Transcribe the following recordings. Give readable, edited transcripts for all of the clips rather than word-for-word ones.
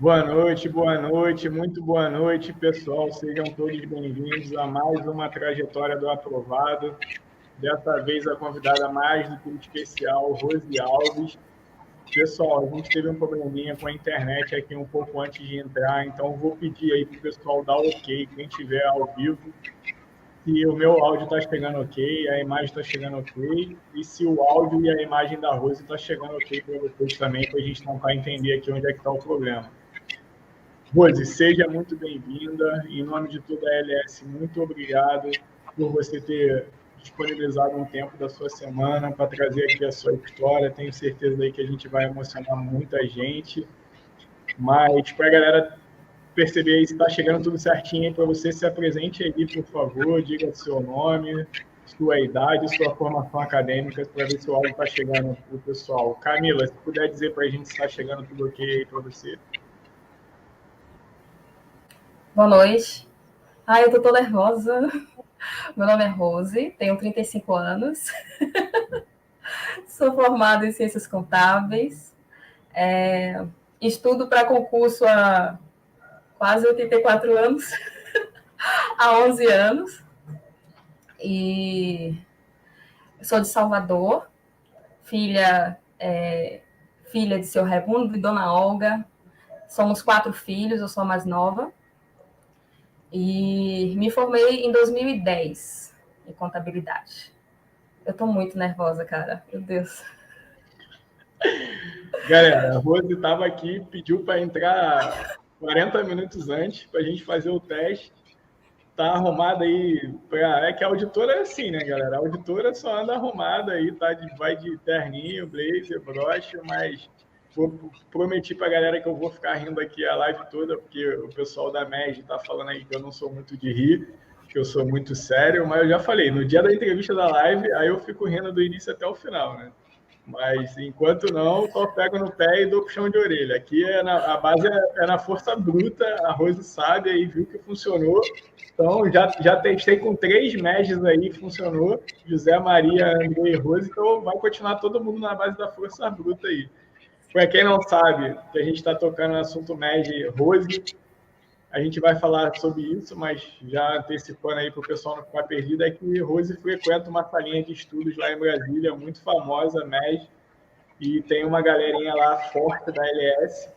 Boa noite, muito boa noite, pessoal. Sejam todos bem-vindos a mais uma trajetória do aprovado. Dessa vez a convidada mais do que especial, Rose Alves. Pessoal, a gente teve um probleminha com a internet aqui um pouco antes de entrar, então vou pedir aí para o pessoal dar ok, quem estiver ao vivo, se o meu áudio está chegando ok, a imagem está chegando ok, e se o áudio e a imagem da Rose está chegando ok para vocês também, para a gente tentar entender aqui onde é que está o problema. Rose, seja muito bem-vinda. Em nome de toda a LS, muito obrigado por você ter disponibilizado um tempo da sua semana para trazer aqui a sua história. Tenho certeza aí que a gente vai emocionar muita gente. Mas para a galera perceber aí se está chegando tudo certinho, para você se apresente aí, por favor, diga seu nome, sua idade, sua formação acadêmica, para ver se o áudio está chegando para o pessoal. Camila, se puder dizer para a gente se está chegando tudo ok aí para você. Boa noite. Ai, eu tô toda nervosa. Meu nome é Rose, tenho 35 anos. Sou formada em Ciências Contábeis. Estudo para concurso há quase 84 anos. Há 11 anos. E sou de Salvador, filha de seu Raimundo e dona Olga. Somos 4 filhos, eu sou a mais nova. E me formei em 2010 em contabilidade. Eu tô muito nervosa, cara. Meu Deus. Galera, a Rose estava aqui, pediu para entrar 40 minutos antes para a gente fazer o teste. Tá arrumada aí. É que a auditora é assim, né, galera? A auditora só anda arrumada aí, tá? Vai de terninho, blazer, broche, mas prometi para a galera que eu vou ficar rindo aqui a live toda, porque o pessoal da MED tá falando aí que eu não sou muito de rir, que eu sou muito sério, mas eu já falei, no dia da entrevista da live, aí eu fico rindo do início até o final, né? Mas enquanto não, só pego no pé e dou puxão de orelha. Aqui a base é na força bruta, a Rose sabe aí, viu que funcionou. Então já testei com 3 mestres aí, funcionou. José, Maria, André e Rose, então vai continuar todo mundo na base da força bruta aí. Para quem não sabe, que a gente está tocando no assunto MED Rose, a gente vai falar sobre isso, mas já antecipando aí para o pessoal não ficar perdido, é que Rose frequenta uma salinha de estudos lá em Brasília, muito famosa, MED, e tem uma galerinha lá forte da LS,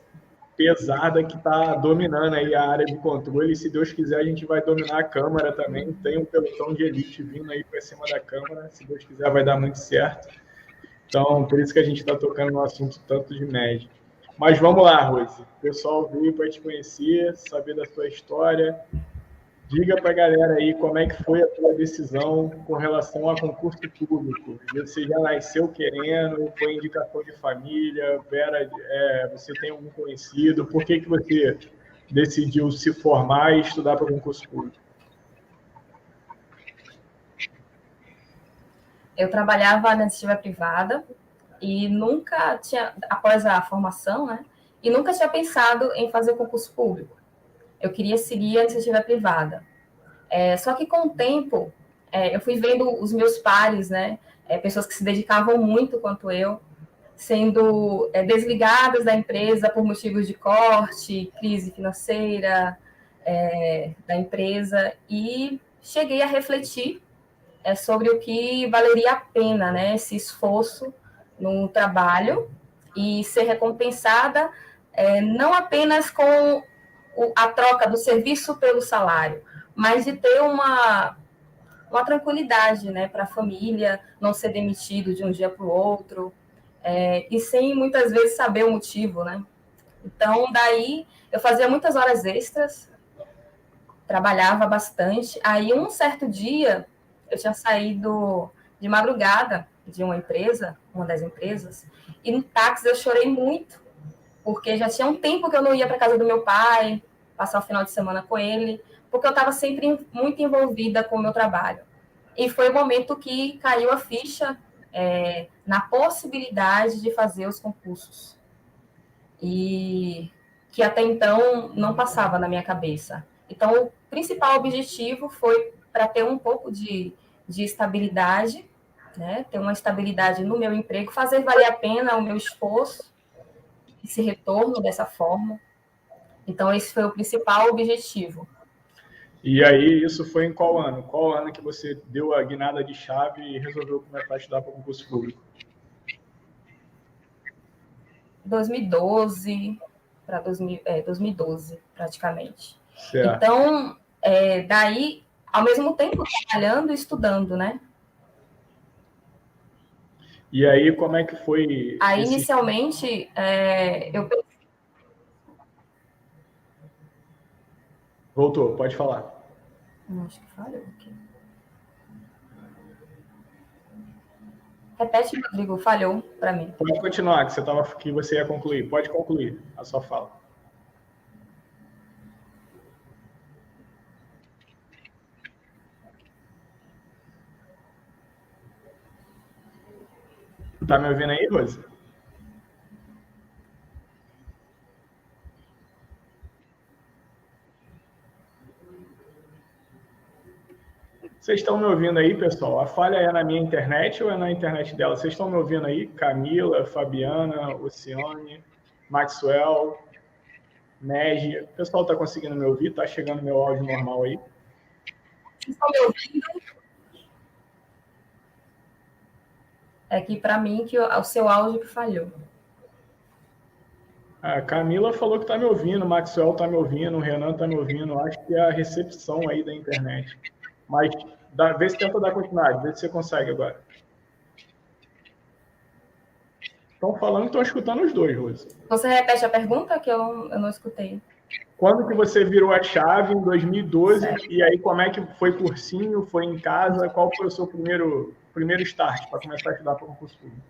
pesada, que está dominando aí a área de controle, e se Deus quiser a gente vai dominar a Câmara também, tem um pelotão de elite vindo aí para cima da Câmara, se Deus quiser vai dar muito certo. Então, por isso que a gente está tocando no assunto tanto de MED. Mas vamos lá, Rose. O pessoal veio para te conhecer, saber da sua história. Diga para a galera aí como é que foi a tua decisão com relação a concurso público. Você já nasceu querendo, foi indicação de família, você tem algum conhecido? Por que você decidiu se formar e estudar para concurso público? Eu trabalhava na iniciativa privada e nunca tinha, após a formação, né? E nunca tinha pensado em fazer concurso público. Eu queria seguir a iniciativa privada. Só que com o tempo, eu fui vendo os meus pares, né? Pessoas que se dedicavam muito quanto eu, sendo desligadas da empresa por motivos de corte, crise financeira da empresa, e cheguei a refletir sobre o que valeria a pena, né, esse esforço no trabalho e ser recompensada não apenas com a troca do serviço pelo salário, mas de ter uma tranquilidade, né, para a família, não ser demitido de um dia para o outro, e sem muitas vezes saber o motivo, né? Então, daí eu fazia muitas horas extras, trabalhava bastante. Aí, um certo dia, eu tinha saído de madrugada de uma empresa, uma das empresas, e no táxi eu chorei muito, porque já tinha um tempo que eu não ia para casa do meu pai, passar o final de semana com ele, porque eu estava sempre muito envolvida com o meu trabalho. E foi o momento que caiu a ficha na possibilidade de fazer os concursos. E que até então não passava na minha cabeça. Então, o principal objetivo foi para ter um pouco de estabilidade, né? Ter uma estabilidade no meu emprego, fazer valer a pena o meu esforço, esse retorno dessa forma. Então, esse foi o principal objetivo. E aí, isso foi em qual ano? Qual ano que você deu a guinada de chave e resolveu começar a estudar para concurso público? 2012 para 2012, praticamente. Certo. Então, daí, ao mesmo tempo, trabalhando e estudando, né? E aí, como é que foi? Aí, inicialmente, eu... Voltou, pode falar. Acho que falhou aqui. Repete, Rodrigo, falhou para mim. Pode continuar, que você ia concluir. Pode concluir a sua fala. Tá me ouvindo aí, Rose? Vocês estão me ouvindo aí, pessoal? A falha é na minha internet ou é na internet dela? Vocês estão me ouvindo aí? Camila, Fabiana, Oceane, Maxwell, Negi. O pessoal está conseguindo me ouvir? Está chegando meu áudio normal aí? Vocês estão me ouvindo? É que para mim que o seu áudio que falhou. A Camila falou que está me ouvindo, o Maxwell está me ouvindo, o Renan está me ouvindo. Acho que é a recepção aí da internet. Mas vê se tenta dar continuidade, vê se você consegue agora. Estão falando que estão escutando os dois, Rose. Você repete a pergunta que eu não escutei. Quando que você virou a chave? Em 2012. Certo. E aí como é que foi cursinho? Foi em casa? Qual foi o seu primeiro start para começar a estudar para o concurso público?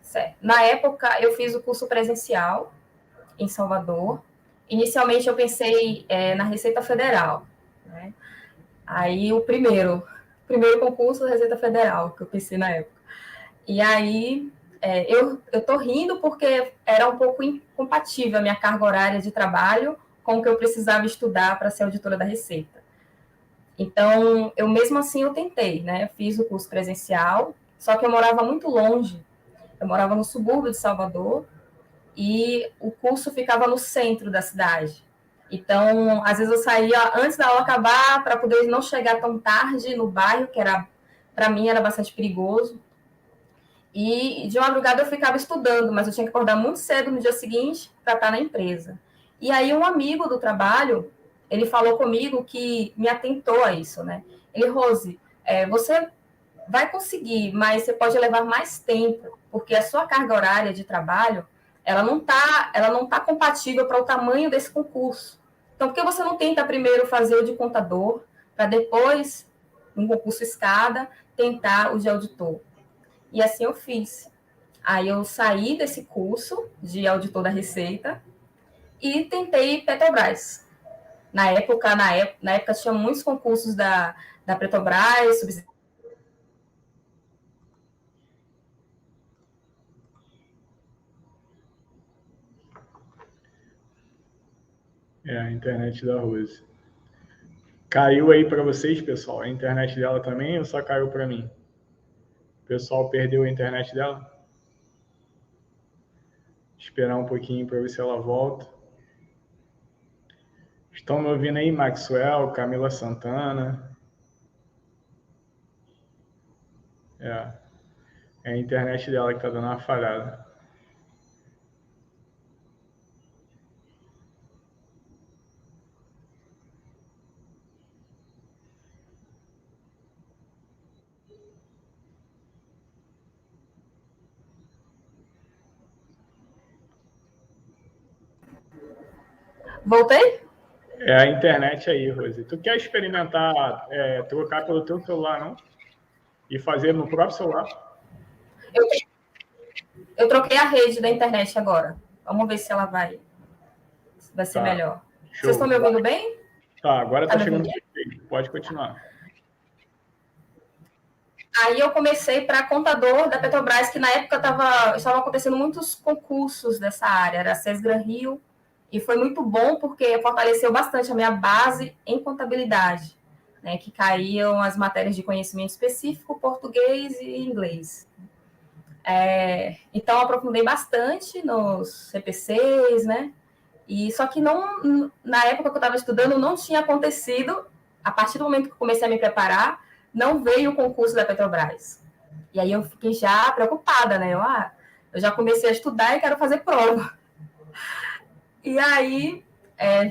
Certo. Na época, eu fiz o curso presencial em Salvador. Inicialmente, eu pensei na Receita Federal, né? Aí, o primeiro concurso da Receita Federal, que eu pensei na época. E aí, eu tô rindo porque era um pouco incompatível a minha carga horária de trabalho com o que eu precisava estudar para ser auditora da Receita. Então, eu mesmo assim eu tentei, né? Eu fiz o curso presencial, só que eu morava muito longe. Eu morava no subúrbio de Salvador e o curso ficava no centro da cidade. Então, às vezes eu saía antes da aula acabar para poder não chegar tão tarde no bairro, que para mim era bastante perigoso. E de madrugada eu ficava estudando, mas eu tinha que acordar muito cedo no dia seguinte para estar na empresa. E aí um amigo do trabalho, ele falou comigo que me atentou a isso, né? Ele, Rose, você vai conseguir, mas você pode levar mais tempo, porque a sua carga horária de trabalho, ela não tá compatível para o tamanho desse concurso. Então, por que você não tenta primeiro fazer o de contador, para depois, no concurso escada, tentar o de auditor? E assim eu fiz. Aí eu saí desse curso de auditor da Receita e tentei Petrobras. Na época tinha muitos concursos da Petrobras, a internet da Rose. Caiu aí para vocês, pessoal? A internet dela também ou só caiu para mim? O pessoal perdeu a internet dela? Esperar um pouquinho para ver se ela volta. Estão me ouvindo aí, Maxwell, Camila Santana? É a internet dela que está dando uma falhada. Voltei? É a internet aí, Rose. Tu quer experimentar trocar pelo teu celular, não? E fazer no próprio celular? Eu troquei a rede da internet agora. Vamos ver se ela vai ser melhor. Show. Vocês estão me ouvindo bem? Tá, agora tá chegando perfeito. Pode continuar. Aí eu comecei para contador da Petrobras, que na época estavam acontecendo muitos concursos dessa área, era a Sesgran Rio, e foi muito bom porque fortaleceu bastante a minha base em contabilidade, né, que caíam as matérias de conhecimento específico, português e inglês. Então, aprofundei bastante nos CPCs, né? E só que não, na época que eu estava estudando, não tinha acontecido, a partir do momento que eu comecei a me preparar, não veio o concurso da Petrobras. E aí eu fiquei já preocupada, né? Eu já comecei a estudar e quero fazer prova. E aí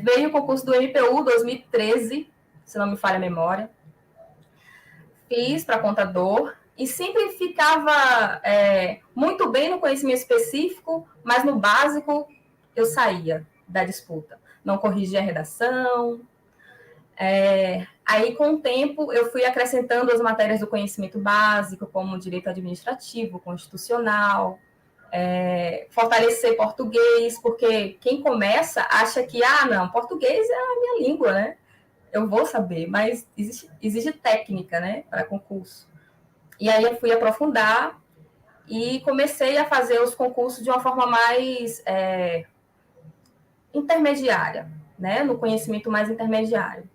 veio o concurso do MPU 2013, se não me falha a memória. Fiz para contador e sempre ficava muito bem no conhecimento específico, mas no básico eu saía da disputa. Não corrigia a redação. Aí, com o tempo, eu fui acrescentando as matérias do conhecimento básico, como direito administrativo, constitucional, fortalecer português, porque quem começa acha que, não, português é a minha língua, né? Eu vou saber, mas exige técnica, né, para concurso. E aí eu fui aprofundar e comecei a fazer os concursos de uma forma mais intermediária, né, no conhecimento mais intermediário.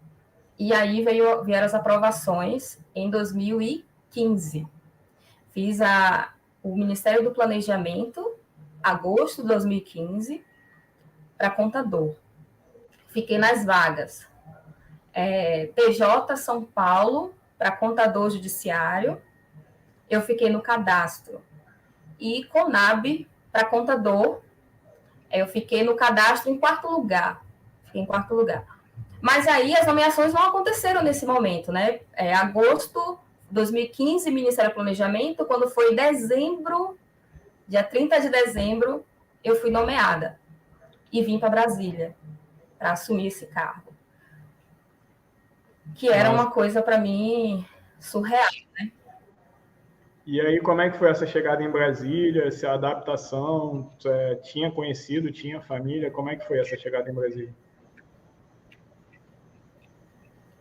E aí vieram as aprovações em 2015. Fiz o Ministério do Planejamento, agosto de 2015, para contador. Fiquei nas vagas. PJ São Paulo, para contador judiciário. Eu fiquei no cadastro. E Conab, para contador, eu fiquei no cadastro em quarto lugar. Mas aí as nomeações não aconteceram nesse momento, né? Agosto de 2015, Ministério do Planejamento, quando foi dezembro, dia 30 de dezembro, eu fui nomeada e vim para Brasília para assumir esse cargo. Que era uma coisa, para mim, surreal, né? E aí, como é que foi essa chegada em Brasília, essa adaptação? Tinha conhecido, tinha família? Como é que foi essa chegada em Brasília?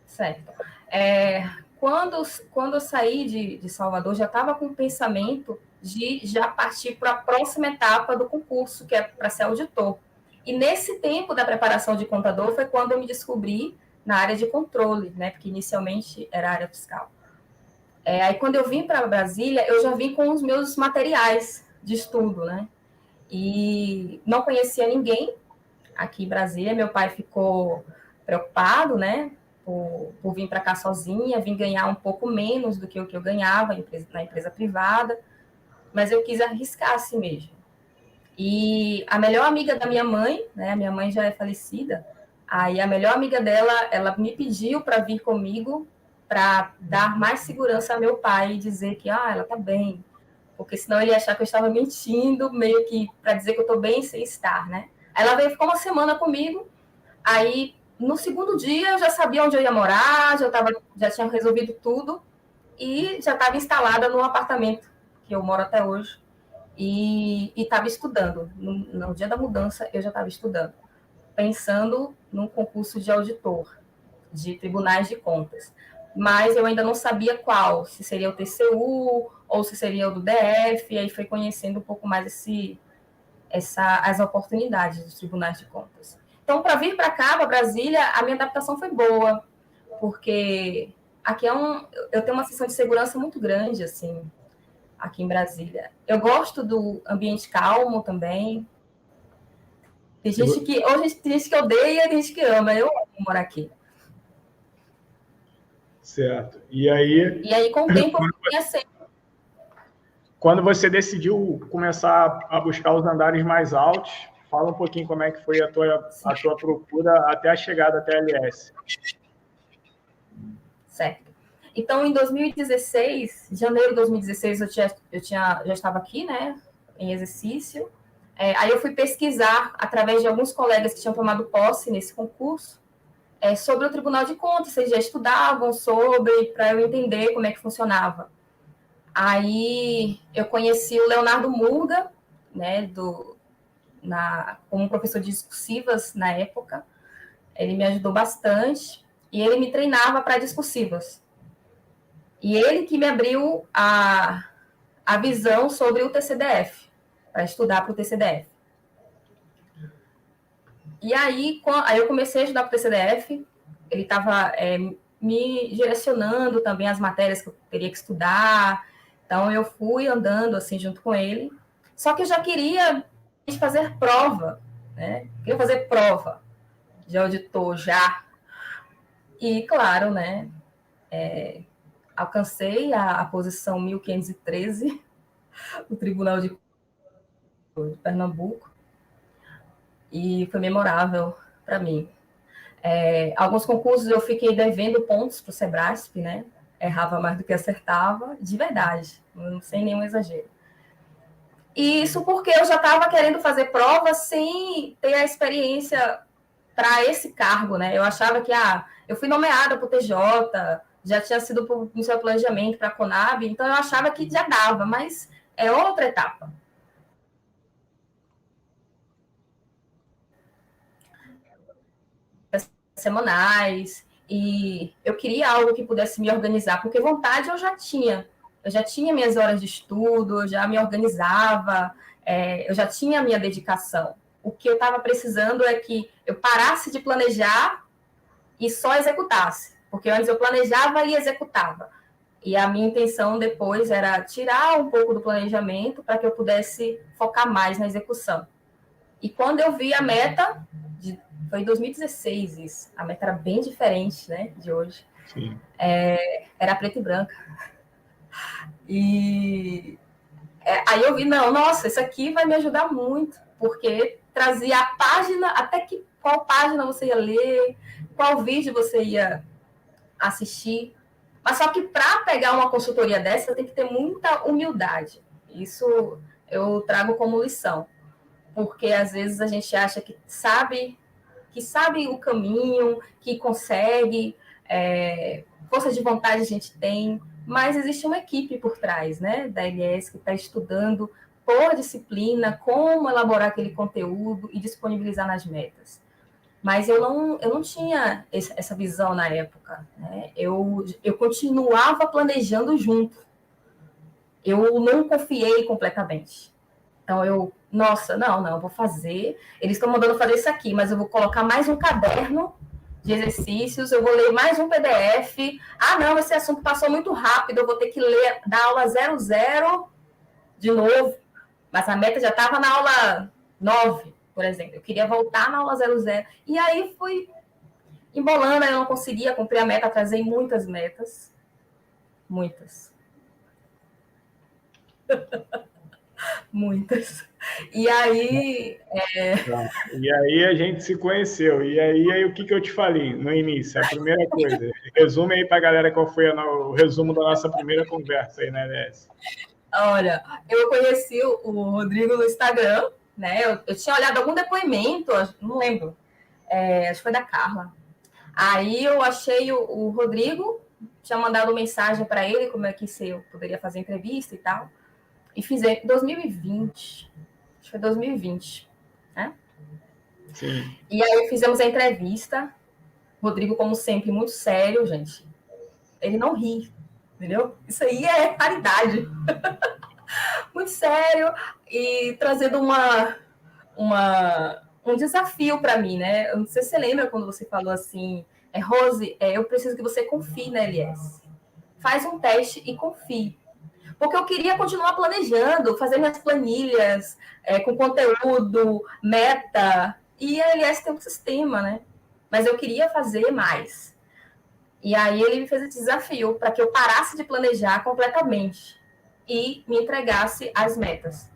Certo. Quando eu saí de Salvador, já estava com o pensamento de já partir para a próxima etapa do concurso, que é para ser auditor. E nesse tempo da preparação de contador foi quando eu me descobri na área de controle, né? Porque inicialmente era área fiscal. Aí quando eu vim para Brasília, eu já vim com os meus materiais de estudo, né? E não conhecia ninguém aqui em Brasília. Meu pai ficou preocupado, né? Por vir para cá sozinha, vim ganhar um pouco menos do que o que eu ganhava na empresa privada, mas eu quis arriscar assim mesmo. E a melhor amiga da minha mãe, né? A minha mãe já é falecida, aí a melhor amiga dela, ela me pediu para vir comigo para dar mais segurança ao meu pai e dizer que ela tá bem, porque senão ele ia achar que eu estava mentindo, meio que para dizer que eu estou bem sem estar, né? Aí ela veio, ficou uma semana comigo, aí no segundo dia eu já sabia onde eu ia morar, já tinha resolvido tudo e já estava instalada no apartamento que eu moro até hoje e estava estudando. No dia da mudança eu já estava estudando, pensando num concurso de auditor de tribunais de contas. Mas eu ainda não sabia qual, se seria o TCU ou se seria o do DF, e aí foi conhecendo um pouco mais as oportunidades dos tribunais de contas. Então, para vir para cá, para Brasília, a minha adaptação foi boa, porque aqui eu tenho uma sensação de segurança muito grande, assim, aqui em Brasília. Eu gosto do ambiente calmo também. Tem gente que odeia, tem gente que ama. Eu amo morar aqui. Certo. E aí, com o tempo, eu fui assim. Quando você decidiu começar a buscar os andares mais altos, fala um pouquinho como é que foi a tua procura até a chegada até a LS. Certo. Então, em 2016, janeiro de 2016, eu já estava aqui, né, em exercício. Aí eu fui pesquisar, através de alguns colegas que tinham tomado posse nesse concurso, sobre o Tribunal de Contas. Vocês já estudavam sobre, para eu entender como é que funcionava. Aí eu conheci o Leonardo Murga, né, como professor de discursivas na época. Ele me ajudou bastante e ele me treinava para discursivas. E ele que me abriu a visão sobre o TCDF, para estudar para o TCDF. E aí eu comecei a estudar para o TCDF, ele estava me direcionando também as matérias que eu teria que estudar, Então, eu fui andando assim junto com ele, só que eu já queria fazer prova, né? Queria fazer prova de auditor já. E, claro, né? Alcancei a posição 1513 do Tribunal de Pernambuco e foi memorável para mim. Alguns concursos eu fiquei devendo pontos para o Sebrasp, né? Errava mais do que acertava, de verdade, sem nenhum exagero. E isso porque eu já estava querendo fazer prova sem ter a experiência para esse cargo, né? Eu achava que eu fui nomeada para o TJ, já tinha sido no seu planejamento para a Conab, então eu achava que já dava, mas é outra etapa. Semanais, e eu queria algo que pudesse me organizar, porque vontade eu já tinha. Eu já tinha minhas horas de estudo, eu já me organizava, eu já tinha a minha dedicação. O que eu estava precisando é que eu parasse de planejar e só executasse, porque antes eu planejava e executava. E a minha intenção depois era tirar um pouco do planejamento para que eu pudesse focar mais na execução. E quando eu vi a meta, foi em 2016 isso, a meta era bem diferente, né, de hoje. Sim. Era preta e branca. E aí eu vi, nossa, isso aqui vai me ajudar muito, porque trazia a página, até qual página você ia ler, qual vídeo você ia assistir. Mas só que para pegar uma consultoria dessa, tem que ter muita humildade. Isso eu trago como lição. Porque às vezes a gente acha que sabe o caminho, que consegue, força de vontade a gente tem, mas existe uma equipe por trás, né, da LS que está estudando por disciplina como elaborar aquele conteúdo e disponibilizar nas metas. Mas eu não tinha essa visão na época, né? Eu continuava planejando junto. Eu não confiei completamente. Então, eu vou fazer. Eles estão mandando fazer isso aqui, mas eu vou colocar mais um caderno de exercícios, eu vou ler mais um PDF. Não, esse assunto passou muito rápido, eu vou ter que ler da aula 00 de novo. Mas a meta já estava na aula 9, por exemplo. Eu queria voltar na aula 00. E aí fui embolando, eu não conseguia cumprir a meta, atrasei muitas metas. Muitas. Muitas. E aí... E aí a gente se conheceu. E aí o que eu te falei no início? A primeira coisa. Resume aí para a galera qual foi o resumo da nossa primeira conversa aí na LS. Olha, eu conheci o Rodrigo no Instagram, né? Eu tinha olhado algum depoimento, não lembro. Acho que foi da Carla. Aí eu achei o Rodrigo, tinha mandado mensagem para ele, como é que eu poderia fazer entrevista e tal. E fiz em 2020. Acho que foi 2020, né? Sim. E aí fizemos a entrevista. Rodrigo, como sempre, muito sério, gente. Ele não ri, entendeu? Isso aí é raridade. Muito sério e trazendo um desafio para mim, né? Eu não sei se você lembra quando você falou assim, Rose, eu preciso que você confie na LS. Faz um teste e confie. Porque eu queria continuar planejando, fazer minhas planilhas com conteúdo, meta. E a LS tem um sistema, né? Mas eu queria fazer mais. E aí ele me fez esse desafio para que eu parasse de planejar completamente e me entregasse as metas.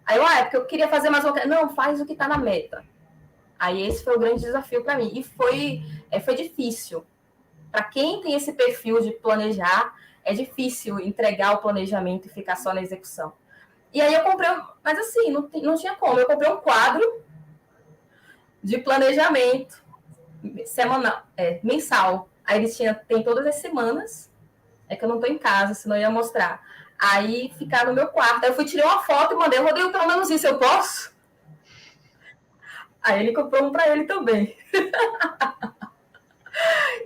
Aí porque eu queria fazer mais uma coisa. Não, faz o que está na meta. Aí esse foi o grande desafio para mim. E foi difícil. Para quem tem esse perfil de planejar, é difícil entregar o planejamento e ficar só na execução. E aí eu comprei, mas assim, não tinha como. Eu comprei um quadro de planejamento semanal, mensal. Aí ele tem todas as semanas. É que eu não estou em casa, senão eu ia mostrar. Aí ficar no meu quarto. Aí eu tirei uma foto e mandei, Rodrigo, pelo menos isso eu posso? Aí ele comprou um para ele também.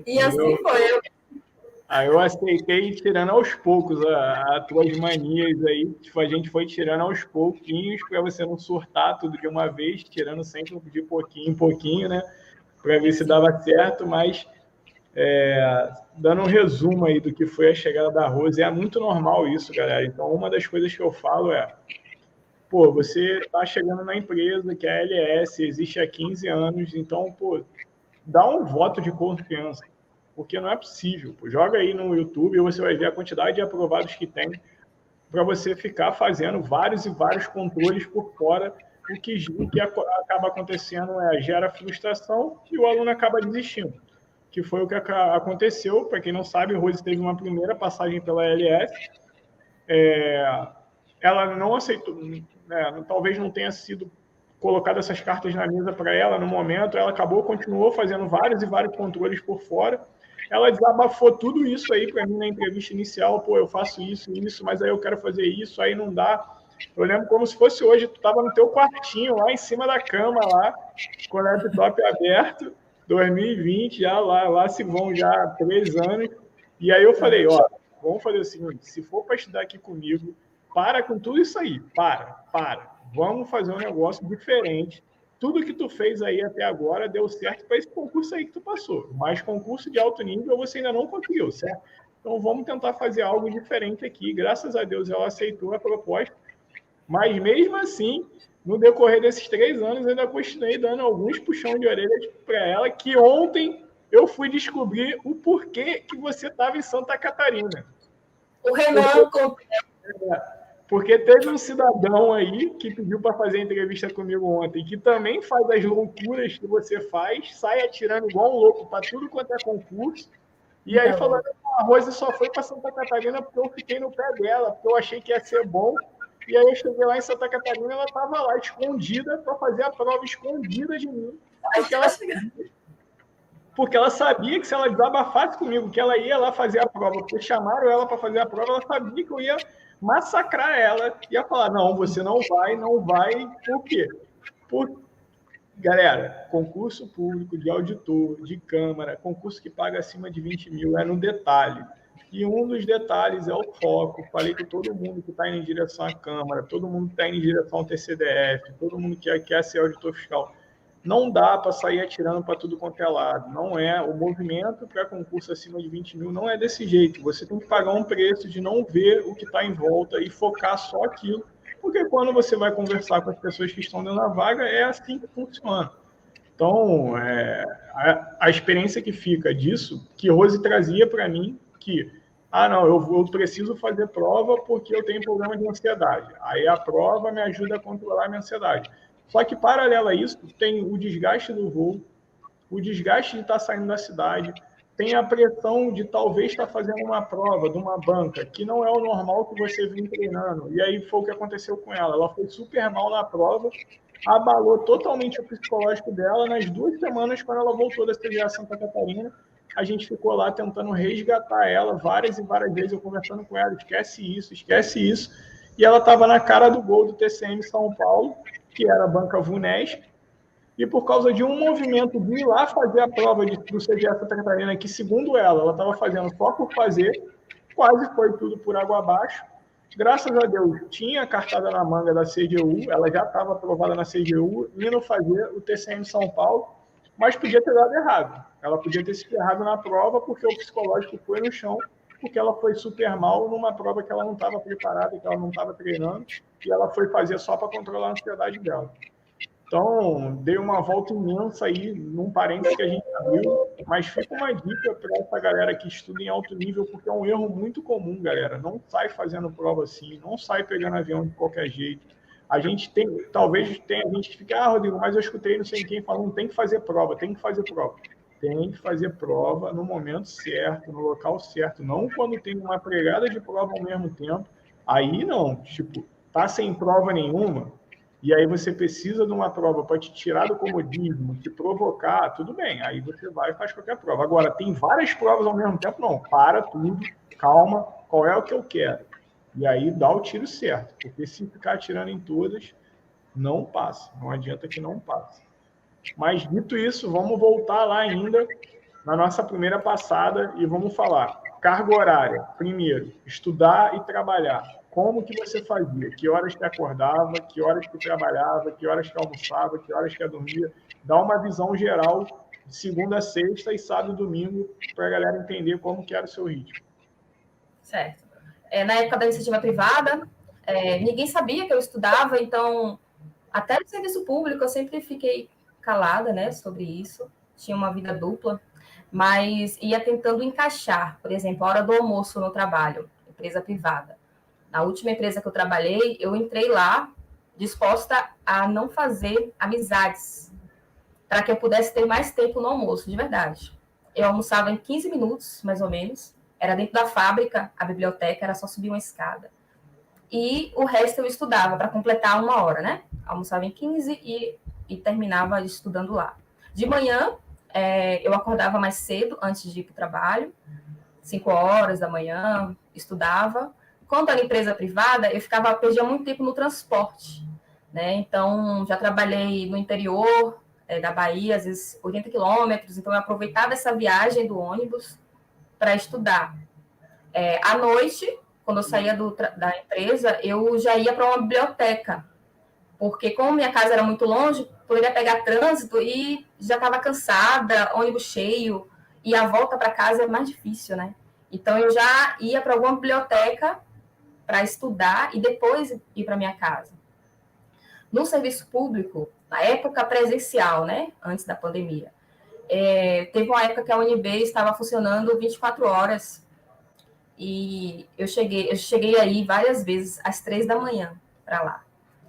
E assim foi. Aí eu aceitei tirando aos poucos as tuas manias aí. Tipo, a gente foi tirando aos pouquinhos para você não surtar tudo de uma vez, tirando sempre de pouquinho em pouquinho, né? Para ver se dava certo, mas Dando um resumo aí do que foi a chegada da Rose, é muito normal isso, galera. Então, uma das coisas que eu falo pô, você está chegando na empresa que é a LS, existe há 15 anos, então, pô, dá um voto de confiança, porque não é possível. Pô, joga aí no YouTube e você vai ver a quantidade de aprovados que tem para você ficar fazendo vários e vários controles por fora. O que acaba acontecendo gera frustração e o aluno acaba desistindo, que foi o que aconteceu. Para quem não sabe, Rose teve uma primeira passagem pela LS, ela não aceitou, talvez não tenha sido colocado essas cartas na mesa para ela no momento, ela continuou fazendo vários e vários controles por fora. Ela desabafou tudo isso aí para mim na entrevista inicial. Pô, eu faço isso, mas aí eu quero fazer isso, aí não dá. Eu lembro como se fosse hoje, tu estava no teu quartinho, lá em cima da cama, lá, com o laptop aberto, 2020, lá se vão já 3 anos. E aí eu falei, vamos fazer o seguinte, se for para estudar aqui comigo, para com tudo isso aí, para. Vamos fazer um negócio diferente. Tudo que tu fez aí até agora deu certo para esse concurso aí que tu passou. Mas concurso de alto nível você ainda não conseguiu, certo? Então vamos tentar fazer algo diferente aqui. Graças a Deus ela aceitou a proposta. Mas mesmo assim, no decorrer desses 3 anos, eu ainda continuei dando alguns puxões de orelhas para ela, que ontem eu fui descobrir o porquê que você estava em Santa Catarina. O Renan porque teve um cidadão aí que pediu para fazer entrevista comigo ontem, que também faz as loucuras que você faz, sai atirando igual um louco para tudo quanto é concurso, e aí falando que a Rose só foi para Santa Catarina porque eu fiquei no pé dela, porque eu achei que ia ser bom, e aí eu cheguei lá em Santa Catarina, ela estava lá escondida para fazer a prova, escondida de mim, porque ela sabia que se ela desabafasse comigo, que ela ia lá fazer a prova, porque chamaram ela para fazer a prova, ela sabia que eu ia massacrar ela, ia falar, não, você não vai, por quê? Galera, concurso público de auditor, de câmara, concurso que paga acima de 20 mil, é no detalhe. E um dos detalhes é o foco. Falei que todo mundo que está indo em direção à Câmara, todo mundo que está indo em direção ao TCDF, todo mundo que quer ser auditor fiscal, não dá para sair atirando para tudo quanto é lado. Não é. O movimento para concurso acima de 20 mil não é desse jeito. Você tem que pagar um preço de não ver o que está em volta e focar só aquilo. Porque quando você vai conversar com as pessoas que estão dentro da vaga, é assim que funciona. Então, a experiência que fica disso, que Rose trazia para mim, que, não, eu preciso fazer prova porque eu tenho problema de ansiedade. Aí a prova me ajuda a controlar a minha ansiedade. Só que, paralelo a isso, tem o desgaste do voo, o desgaste de estar saindo da cidade, tem a pressão de talvez estar fazendo uma prova de uma banca, que não é o normal que você vem treinando. E aí foi o que aconteceu com ela. Ela foi super mal na prova, abalou totalmente o psicológico dela. Nas 2 semanas, quando ela voltou da CGA Santa Catarina, a gente ficou lá tentando resgatar ela várias e várias vezes, eu conversando com ela, esquece isso. E ela estava na cara do gol do TCM São Paulo, que era a banca VUNESP, e por causa de um movimento de ir lá fazer a prova do CGA Santa Catarina, que segundo ela estava fazendo só por fazer, quase foi tudo por água abaixo. Graças a Deus, tinha cartada na manga da CGU, ela já estava aprovada na CGU, indo fazer o TCM São Paulo, mas podia ter dado errado. Ela podia ter se ferrado na prova porque o psicológico foi no chão, porque ela foi super mal numa prova que ela não estava preparada, que ela não estava treinando, e ela foi fazer só para controlar a ansiedade dela. Então, dei uma volta imensa aí, num parênteses que a gente abriu, mas fica uma dica para essa galera que estuda em alto nível, porque é um erro muito comum, galera. Não sai fazendo prova assim, não sai pegando avião de qualquer jeito. A gente tem, talvez tenha gente que fica, Rodrigo, mas eu escutei não sei quem falando, tem que fazer prova. Tem que fazer prova no momento certo, no local certo, não quando tem uma pregada de prova ao mesmo tempo. Aí não, tipo, tá sem prova nenhuma, e aí você precisa de uma prova para te tirar do comodismo, te provocar, tudo bem, aí você vai e faz qualquer prova. Agora, tem várias provas ao mesmo tempo? Não, para tudo, calma, qual é o que eu quero? E aí dá o tiro certo, porque se ficar atirando em todas, não passa, não adianta que não passe. Mas, dito isso, vamos voltar lá ainda na nossa primeira passada e vamos falar. Carga horária, primeiro, estudar e trabalhar. Como que você fazia? Que horas que acordava? Que horas que trabalhava? Que horas que almoçava? Que horas que dormia? Dá uma visão geral segunda a sexta e sábado e domingo, para a galera entender como que era o seu ritmo. Certo. Na época da iniciativa privada, ninguém sabia que eu estudava, então, até no serviço público, eu sempre fiquei calada, né, sobre isso. Tinha uma vida dupla, mas ia tentando encaixar, por exemplo, a hora do almoço no trabalho, empresa privada. Na última empresa que eu trabalhei, eu entrei lá disposta a não fazer amizades, para que eu pudesse ter mais tempo no almoço, de verdade. Eu almoçava em 15 minutos, mais ou menos. Era dentro da fábrica, a biblioteca, era só subir uma escada. E o resto eu estudava para completar uma hora, né? Almoçava em 15 e terminava estudando lá. De manhã, eu acordava mais cedo, antes de ir para o trabalho, 5 horas da manhã, estudava. Quando era empresa privada, perdia muito tempo no transporte, né? Então, já trabalhei no interior da Bahia, às vezes 80 quilômetros, então eu aproveitava essa viagem do ônibus para estudar. À noite, quando eu saía da empresa, eu já ia para uma biblioteca, porque como minha casa era muito longe, poderia pegar trânsito e já estava cansada, ônibus cheio, e a volta para casa é mais difícil, né? Então eu já ia para alguma biblioteca para estudar e depois ir para minha casa. No serviço público, na época presencial, né, antes da pandemia, teve uma época que a UNB estava funcionando 24 horas e eu cheguei aí várias vezes às 3 da manhã para lá.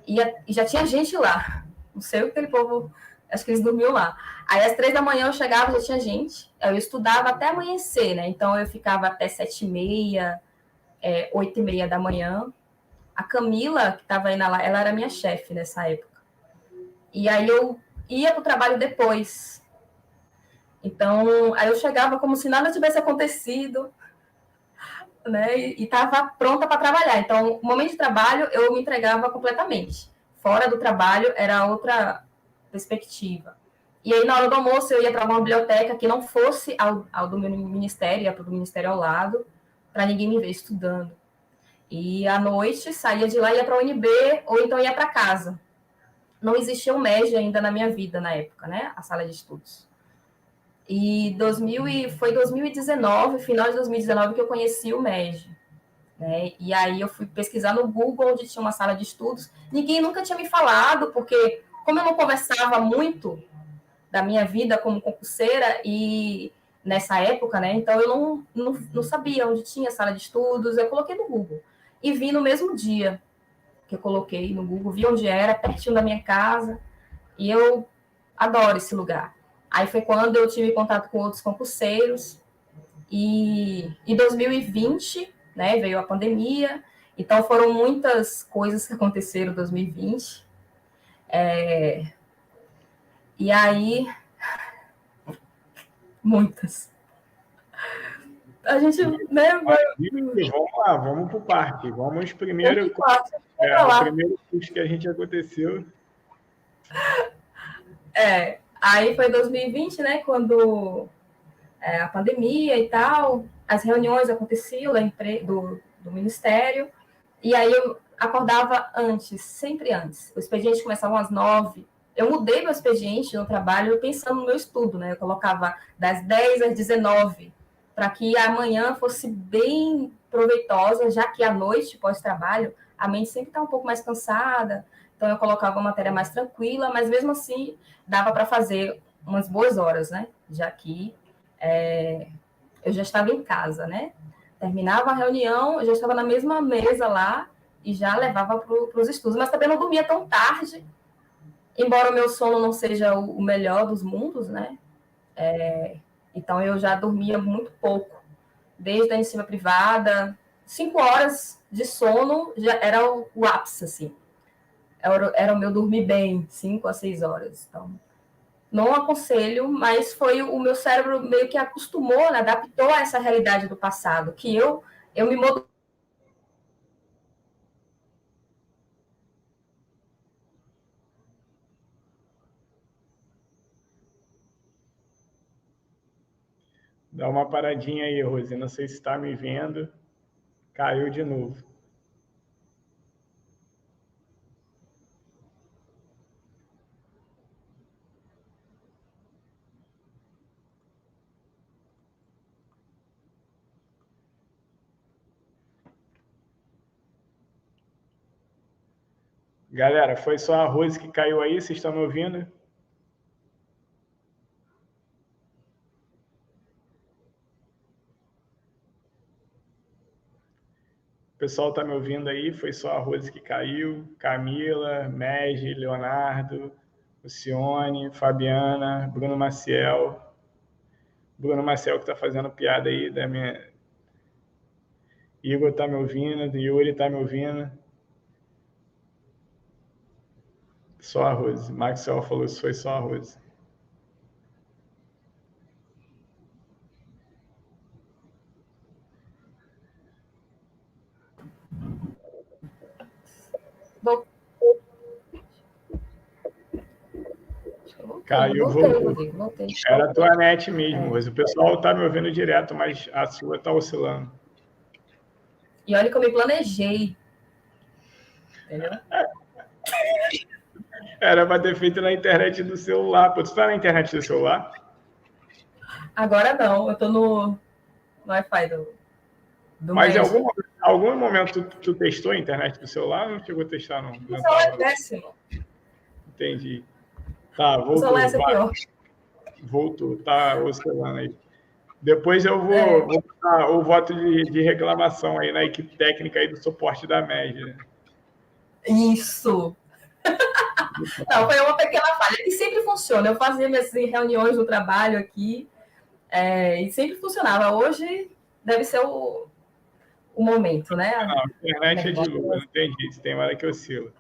E já tinha gente lá. Não sei o que aquele povo, acho que eles dormiam lá. Aí às 3 da manhã eu chegava, já tinha gente. Eu estudava até amanhecer, né? Então eu ficava até 7h30, 8h30 da manhã. A Camila, que estava aí ela era minha chefe nessa época. E aí eu ia para o trabalho depois. Então, aí eu chegava como se nada tivesse acontecido, né? E estava pronta para trabalhar. Então, no momento de trabalho, eu me entregava completamente. Fora do trabalho, era outra perspectiva. E aí, na hora do almoço, eu ia para uma biblioteca que não fosse ao do meu ministério, ia para o ministério ao lado, para ninguém me ver estudando. E à noite, saía de lá e ia para a UNB, ou então ia para casa. Não existia o MEG ainda na minha vida na época, né? A sala de estudos. E foi 2019, final de 2019, que eu conheci o MEG. Né? E aí eu fui pesquisar no Google, onde tinha uma sala de estudos. Ninguém nunca tinha me falado, porque como eu não conversava muito da minha vida como concurseira e nessa época, né? Então eu não sabia onde tinha sala de estudos. Eu coloquei no Google e vi no mesmo dia que eu coloquei no Google, vi onde era, pertinho da minha casa, e eu adoro esse lugar. Aí foi quando eu tive contato com outros concurseiros, e em 2020, né, veio a pandemia, então foram muitas coisas que aconteceram em 2020, e aí, muitas. A gente, né, Vamos lá, vamos para o parque. Vamos primeiro. O primeiro curso que a gente aconteceu. Aí foi 2020, né, quando a pandemia e tal, as reuniões aconteciam do ministério, e aí eu acordava antes, sempre antes. O expediente começava às 9. Eu mudei meu expediente no trabalho pensando no meu estudo, né? Eu colocava das 10 às 19, para que a manhã fosse bem proveitosa, já que à noite, pós-trabalho, a mente sempre está um pouco mais cansada, então eu colocava uma matéria mais tranquila, mas mesmo assim dava para fazer umas boas horas, né? Já que eu já estava em casa, né? Terminava a reunião, eu já estava na mesma mesa lá e já levava para os estudos. Mas também não dormia tão tarde, embora o meu sono não seja o melhor dos mundos, né? Então eu já dormia muito pouco, desde a iniciativa privada. 5 horas de sono já era o ápice, assim. Era o meu dormir bem, 5 a 6 horas. Então, não aconselho, mas foi o meu cérebro meio que acostumou, né, adaptou a essa realidade do passado, que eu me mudei. Dá uma paradinha aí, Rose. Não sei se está me vendo. Caiu de novo. Galera, foi só a Rose que caiu aí, vocês estão me ouvindo? O pessoal está me ouvindo aí, foi só a Rose que caiu. Camila, Megi, Leonardo, Lucione, Fabiana, Bruno Maciel. Bruno Maciel que está fazendo piada aí da minha... Igor está me ouvindo, Yuri está me ouvindo. Só a Rose. Maxwell falou isso, foi só a Rose. Caiu, voltei. Era a tua net mesmo, Rose. O pessoal está me ouvindo direto, mas a sua está oscilando. E olha que eu me planejei. Entendeu? Era para ter feito na internet do celular. Pô, tu tá na internet do celular? Agora não, eu tô no Wi-Fi do Mas em algum momento tu testou a internet do celular ou não chegou a testar, não? O celular é péssimo. Entendi. Tá, voltou. O celular é pior. Voltou, tá oscilando aí. Depois eu vou dar o voto de reclamação aí na equipe técnica aí do suporte da média. Isso! Não, foi uma pequena falha. E sempre funciona. Eu fazia minhas reuniões no trabalho aqui e sempre funcionava. Hoje deve ser o momento, né? Não, a internet é de lua, não tem jeito, tem hora que oscila.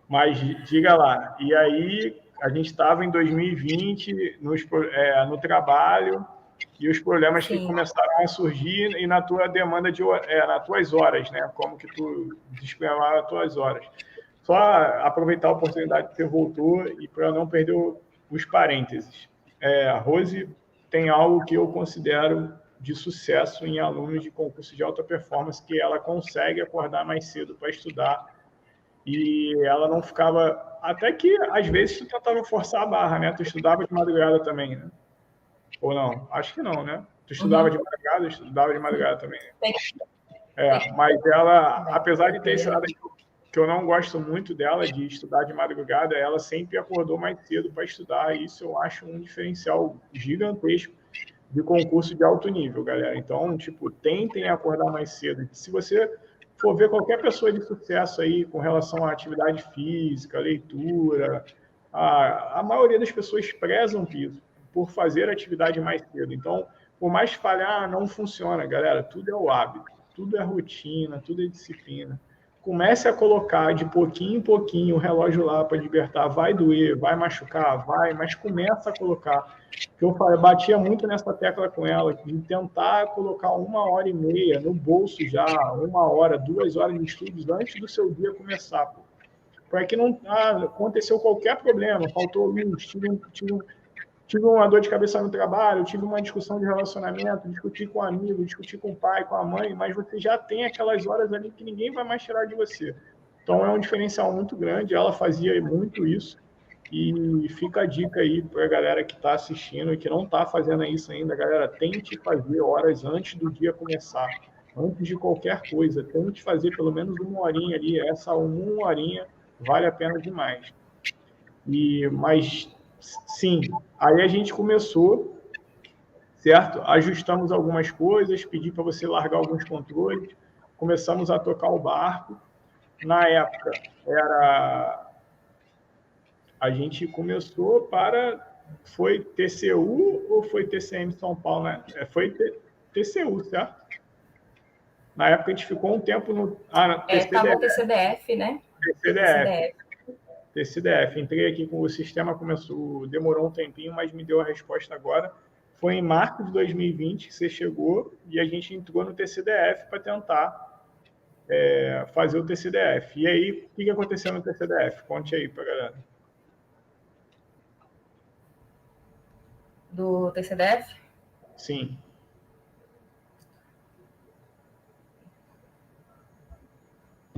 Mas diga lá, e aí a gente estava em 2020 no trabalho e os problemas que começaram a surgir e na tua demanda nas tuas horas, né? Como que tu disponibilizava as tuas horas. Só aproveitar a oportunidade que você voltou e para não perder os parênteses. A Rose tem algo que eu considero de sucesso em alunos de concurso de alta performance, que ela consegue acordar mais cedo para estudar e ela não ficava... Até que, às vezes, tu tentava forçar a barra, né? Tu estudava de madrugada também, né? Ou não? Acho que não, né? Tu estudava de madrugada, eu estudava de madrugada também. Mas ela, apesar de ter esse lado que eu não gosto muito dela, de estudar de madrugada, ela sempre acordou mais cedo para estudar, e isso eu acho um diferencial gigantesco de concurso de alto nível, galera. Então, tipo, tentem acordar mais cedo. Se você for ver qualquer pessoa de sucesso aí com relação à atividade física, leitura, a maioria das pessoas prezam isso, por fazer atividade mais cedo. Então, por mais falhar, não funciona, galera. Tudo é o hábito, tudo é rotina, tudo é disciplina. Comece a colocar de pouquinho em pouquinho o relógio lá para libertar. Vai doer, vai machucar, vai, mas começa a colocar. Eu batia muito nessa tecla com ela, de tentar colocar 1h30 no bolso já, 1 hora, 2 horas de estudos antes do seu dia começar. Para que não aconteceu qualquer problema, faltou luz, tive uma dor de cabeça no trabalho, tive uma discussão de relacionamento, discuti com um amigo, discuti com o pai, com a mãe, mas você já tem aquelas horas ali que ninguém vai mais tirar de você. Então é um diferencial muito grande, ela fazia muito isso, e fica a dica aí para a galera que está assistindo e que não está fazendo isso ainda, galera, tente fazer horas antes do dia começar, antes de qualquer coisa, tente fazer pelo menos 1 horinha ali, essa 1 horinha vale a pena demais. Mas sim, aí a gente começou, certo? Ajustamos algumas coisas, pedi para você largar alguns controles, começamos a tocar o barco. Na época, a gente começou foi TCU ou foi TCM São Paulo? Né? Foi TCU, certo? Na época a gente ficou um tempo no... Estava o TCDF, né? TCDF. Entrei aqui com o sistema, demorou um tempinho, mas me deu a resposta agora. Foi em março de 2020 que você chegou e a gente entrou no TCDF para tentar fazer o TCDF. E aí, o que aconteceu no TCDF? Conte aí para a galera. Do TCDF? Sim.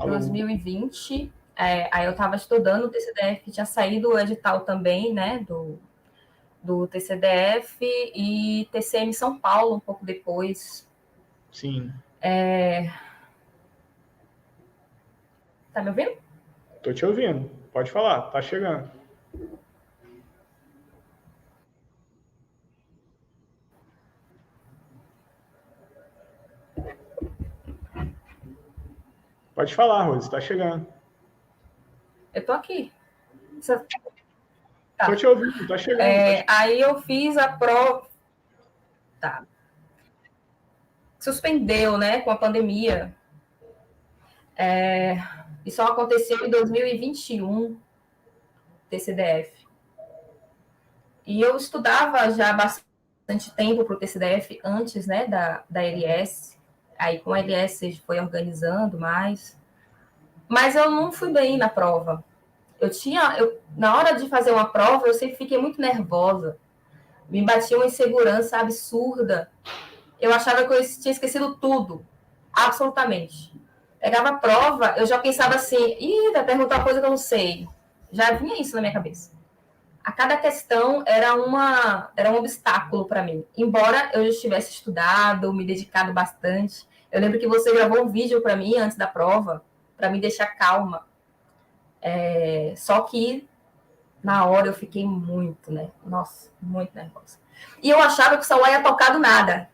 Em 2020, aí eu estava estudando o TCDF, tinha saído o edital também, né, do TCDF e TCM São Paulo um pouco depois. Sim. Tá me ouvindo? Tô te ouvindo. Pode falar, tá chegando. Pode falar, Rose, tá chegando. Eu tô aqui. Você... Tô te ouvindo, tá chegando. Aí eu fiz a prova. Tá. Suspendeu, né, com a pandemia. Isso aconteceu em 2021, TCDF. E eu estudava já há bastante tempo para o TCDF, antes, né, da LS. Aí, com a LS, foi organizando mais. Mas eu não fui bem na prova. Na hora de fazer uma prova, eu sempre fiquei muito nervosa. Me batia uma insegurança absurda. Eu achava que eu tinha esquecido tudo. Absolutamente. Pegava a prova, eu já pensava assim, vai perguntar uma coisa que eu não sei. Já vinha isso na minha cabeça. A cada questão era um obstáculo para mim. Embora eu já tivesse estudado, me dedicado bastante. Eu lembro que você gravou um vídeo para mim antes da prova, para me deixar calma. Só que na hora eu fiquei muito, né? Nossa, muito nervosa. E eu achava que o celular ia tocar do nada.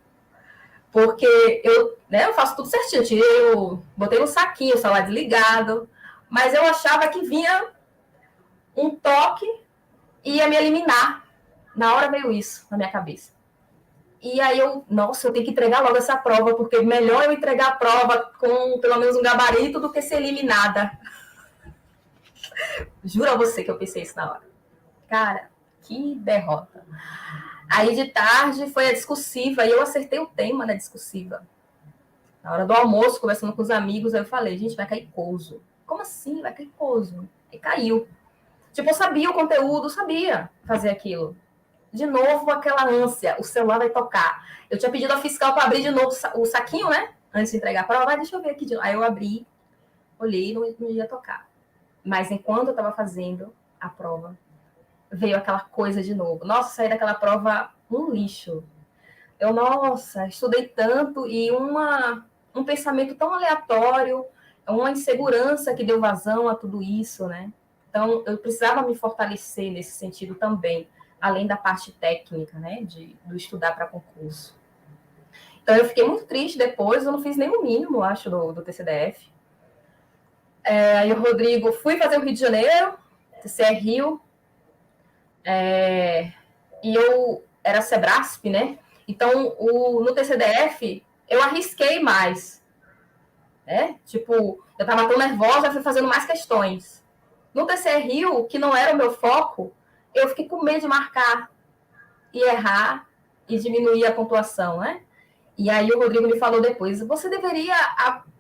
Porque eu faço tudo certinho. Botei no saquinho, o celular desligado. Mas eu achava que vinha um toque e ia me eliminar. Na hora veio isso na minha cabeça. E aí eu tenho que entregar logo essa prova, porque melhor eu entregar a prova com pelo menos um gabarito do que ser eliminada. Juro a você que eu pensei isso na hora. Cara, que derrota. Aí de tarde foi a discursiva, e eu acertei o tema na discursiva. Na hora do almoço, conversando com os amigos, aí eu falei, gente, vai cair couso. Como assim vai cair couso? E caiu. Tipo, eu sabia o conteúdo, sabia fazer aquilo. De novo, aquela ânsia, o celular vai tocar. Eu tinha pedido ao fiscal para abrir de novo o saquinho, né? Antes de entregar a prova, deixa eu ver aqui. Aí eu abri, olhei e não ia tocar. Mas enquanto eu estava fazendo a prova, veio aquela coisa de novo. Nossa, saí daquela prova um lixo. Eu, estudei tanto e um pensamento tão aleatório, uma insegurança que deu vazão a tudo isso, né? Então, eu precisava me fortalecer nesse sentido também, além da parte técnica, né, do estudar para concurso. Então, eu fiquei muito triste depois, eu não fiz nem o mínimo, acho, do TCDF. Aí o Rodrigo, fui fazer o Rio de Janeiro, TCE Rio, e eu era Sebrasp, né? Então, no TCDF, eu arrisquei mais, né? Tipo, eu estava tão nervosa, eu fui fazendo mais questões. No TCE Rio, que não era o meu foco, eu fiquei com medo de marcar e errar e diminuir a pontuação, né? E aí o Rodrigo me falou depois, você deveria,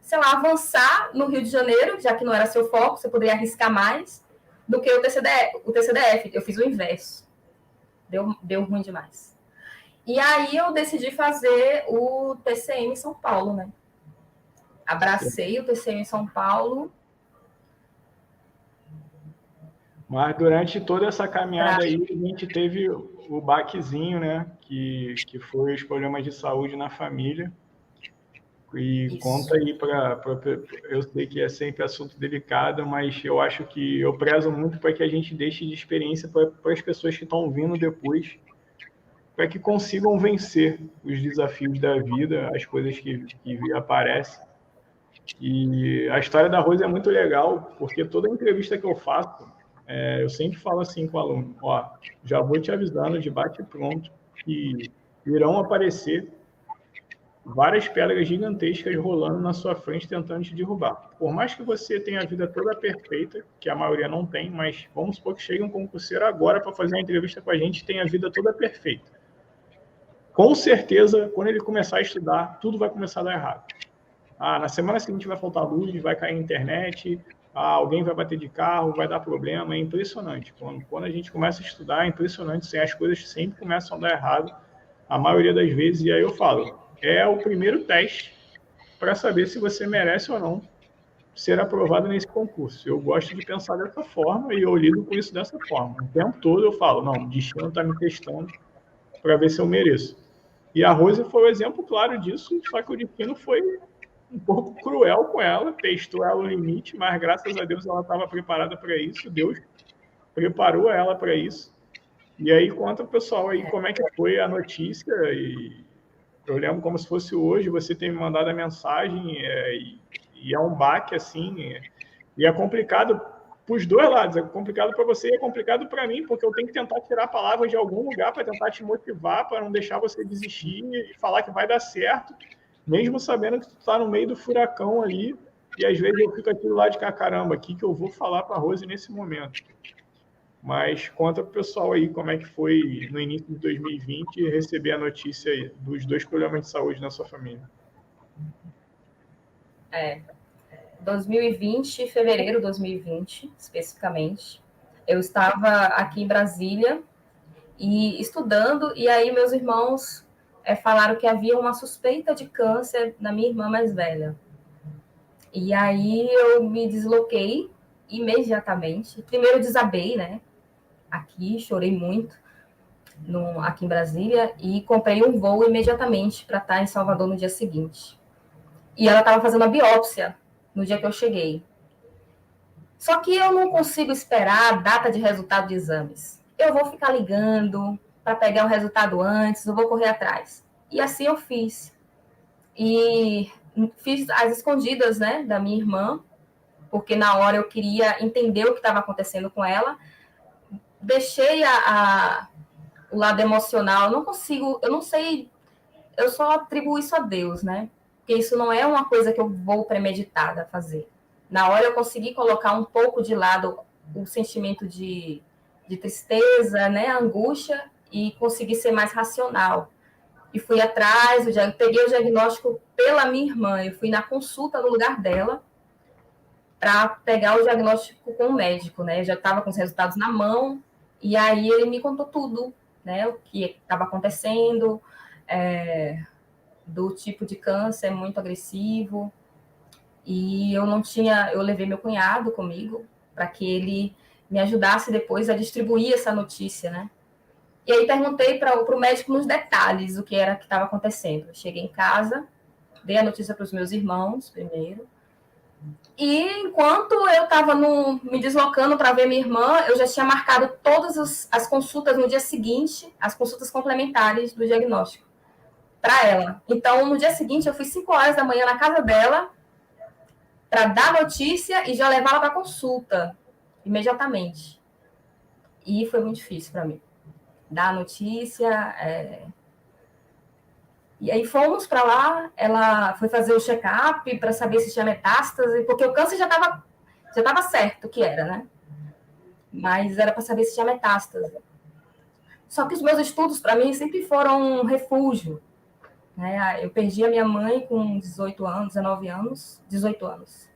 sei lá, avançar no Rio de Janeiro, já que não era seu foco, você poderia arriscar mais do que o TCDF. Eu fiz o inverso. Deu ruim demais. E aí eu decidi fazer o TCM em São Paulo, né? Abracei o TCM em São Paulo. Mas durante toda essa caminhada aí, a gente teve o baquezinho, né? Que foi os problemas de saúde na família. E isso. Conta aí eu sei que é sempre assunto delicado, mas eu acho que eu prezo muito para que a gente deixe de experiência para as pessoas que estão vindo depois, para que consigam vencer os desafios da vida, as coisas que aparecem. E a história da Rose é muito legal, porque toda entrevista que eu faço, eu sempre falo assim com o aluno, já vou te avisando de bate pronto que irão aparecer várias pedras gigantescas rolando na sua frente tentando te derrubar. Por mais que você tenha a vida toda perfeita, que a maioria não tem, mas vamos supor que chegue um concurseiro agora para fazer uma entrevista com a gente e tem a vida toda perfeita. Com certeza, quando ele começar a estudar, tudo vai começar a dar errado. Na semana seguinte vai faltar luz, vai cair a internet, alguém vai bater de carro, vai dar problema, é impressionante. Quando a gente começa a estudar, é impressionante, as coisas sempre começam a dar errado, a maioria das vezes, e aí eu falo, é o primeiro teste para saber se você merece ou não ser aprovado nesse concurso. Eu gosto de pensar dessa forma e eu lido com isso dessa forma. O tempo todo eu falo, não, o destino está me testando para ver se eu mereço. E a Rose foi o exemplo claro disso, só que o destino foi um pouco cruel com ela, testou ela no limite, mas graças a Deus ela estava preparada para isso, Deus preparou ela para isso. E aí conta o pessoal aí como é que foi a notícia, e eu lembro como se fosse hoje, você ter me mandado a mensagem, e é um baque, assim, e é complicado para os dois lados, é complicado para você e é complicado para mim, porque eu tenho que tentar tirar palavras de algum lugar para tentar te motivar, para não deixar você desistir e falar que vai dar certo, mesmo sabendo que tu está no meio do furacão ali, e às vezes eu fico aqui do lado de cá, caramba, o que eu vou falar para a Rose nesse momento? Mas conta para o pessoal aí como é que foi no início de 2020 receber a notícia aí dos 2 problemas de saúde na sua família. 2020, fevereiro de 2020, especificamente, eu estava aqui em Brasília e estudando, e aí meus irmãos falaram que havia uma suspeita de câncer na minha irmã mais velha. E aí eu me desloquei imediatamente. Primeiro desabei, né? Aqui, chorei muito aqui em Brasília e comprei um voo imediatamente para estar em Salvador no dia seguinte. E ela estava fazendo a biópsia no dia que eu cheguei. Só que eu não consigo esperar a data de resultado de exames. Eu vou ficar ligando para pegar o resultado antes, eu vou correr atrás. E assim eu fiz. E fiz as escondidas, né, da minha irmã, porque na hora eu queria entender o que estava acontecendo com ela. Deixei o lado emocional. Eu não consigo, eu não sei, eu só atribuo isso a Deus, né? Porque isso não é uma coisa que eu vou premeditada a fazer. Na hora eu consegui colocar um pouco de lado o sentimento de tristeza, né, a angústia, e consegui ser mais racional. E fui atrás, peguei o diagnóstico pela minha irmã, eu fui na consulta no lugar dela para pegar o diagnóstico com o médico, né? Eu já estava com os resultados na mão, e aí ele me contou tudo, né? O que estava acontecendo, do tipo de câncer muito agressivo. E eu levei meu cunhado comigo para que ele me ajudasse depois a distribuir essa notícia, né? E aí perguntei para o médico nos detalhes o que era que estava acontecendo. Eu cheguei em casa, dei a notícia para os meus irmãos primeiro. E enquanto eu estava me deslocando para ver minha irmã, eu já tinha marcado todas as consultas no dia seguinte, as consultas complementares do diagnóstico, para ela. Então, no dia seguinte, eu fui 5 horas da manhã na casa dela para dar notícia e já levá-la para consulta imediatamente. E foi muito difícil para mim. Dar a notícia. E aí fomos para lá, ela foi fazer o check-up para saber se tinha metástase, porque o câncer já estava certo que era, né? Mas era para saber se tinha metástase. Só que os meus estudos, para mim, sempre foram um refúgio. Né? Eu perdi a minha mãe com 18 anos, 19 anos, 18 anos.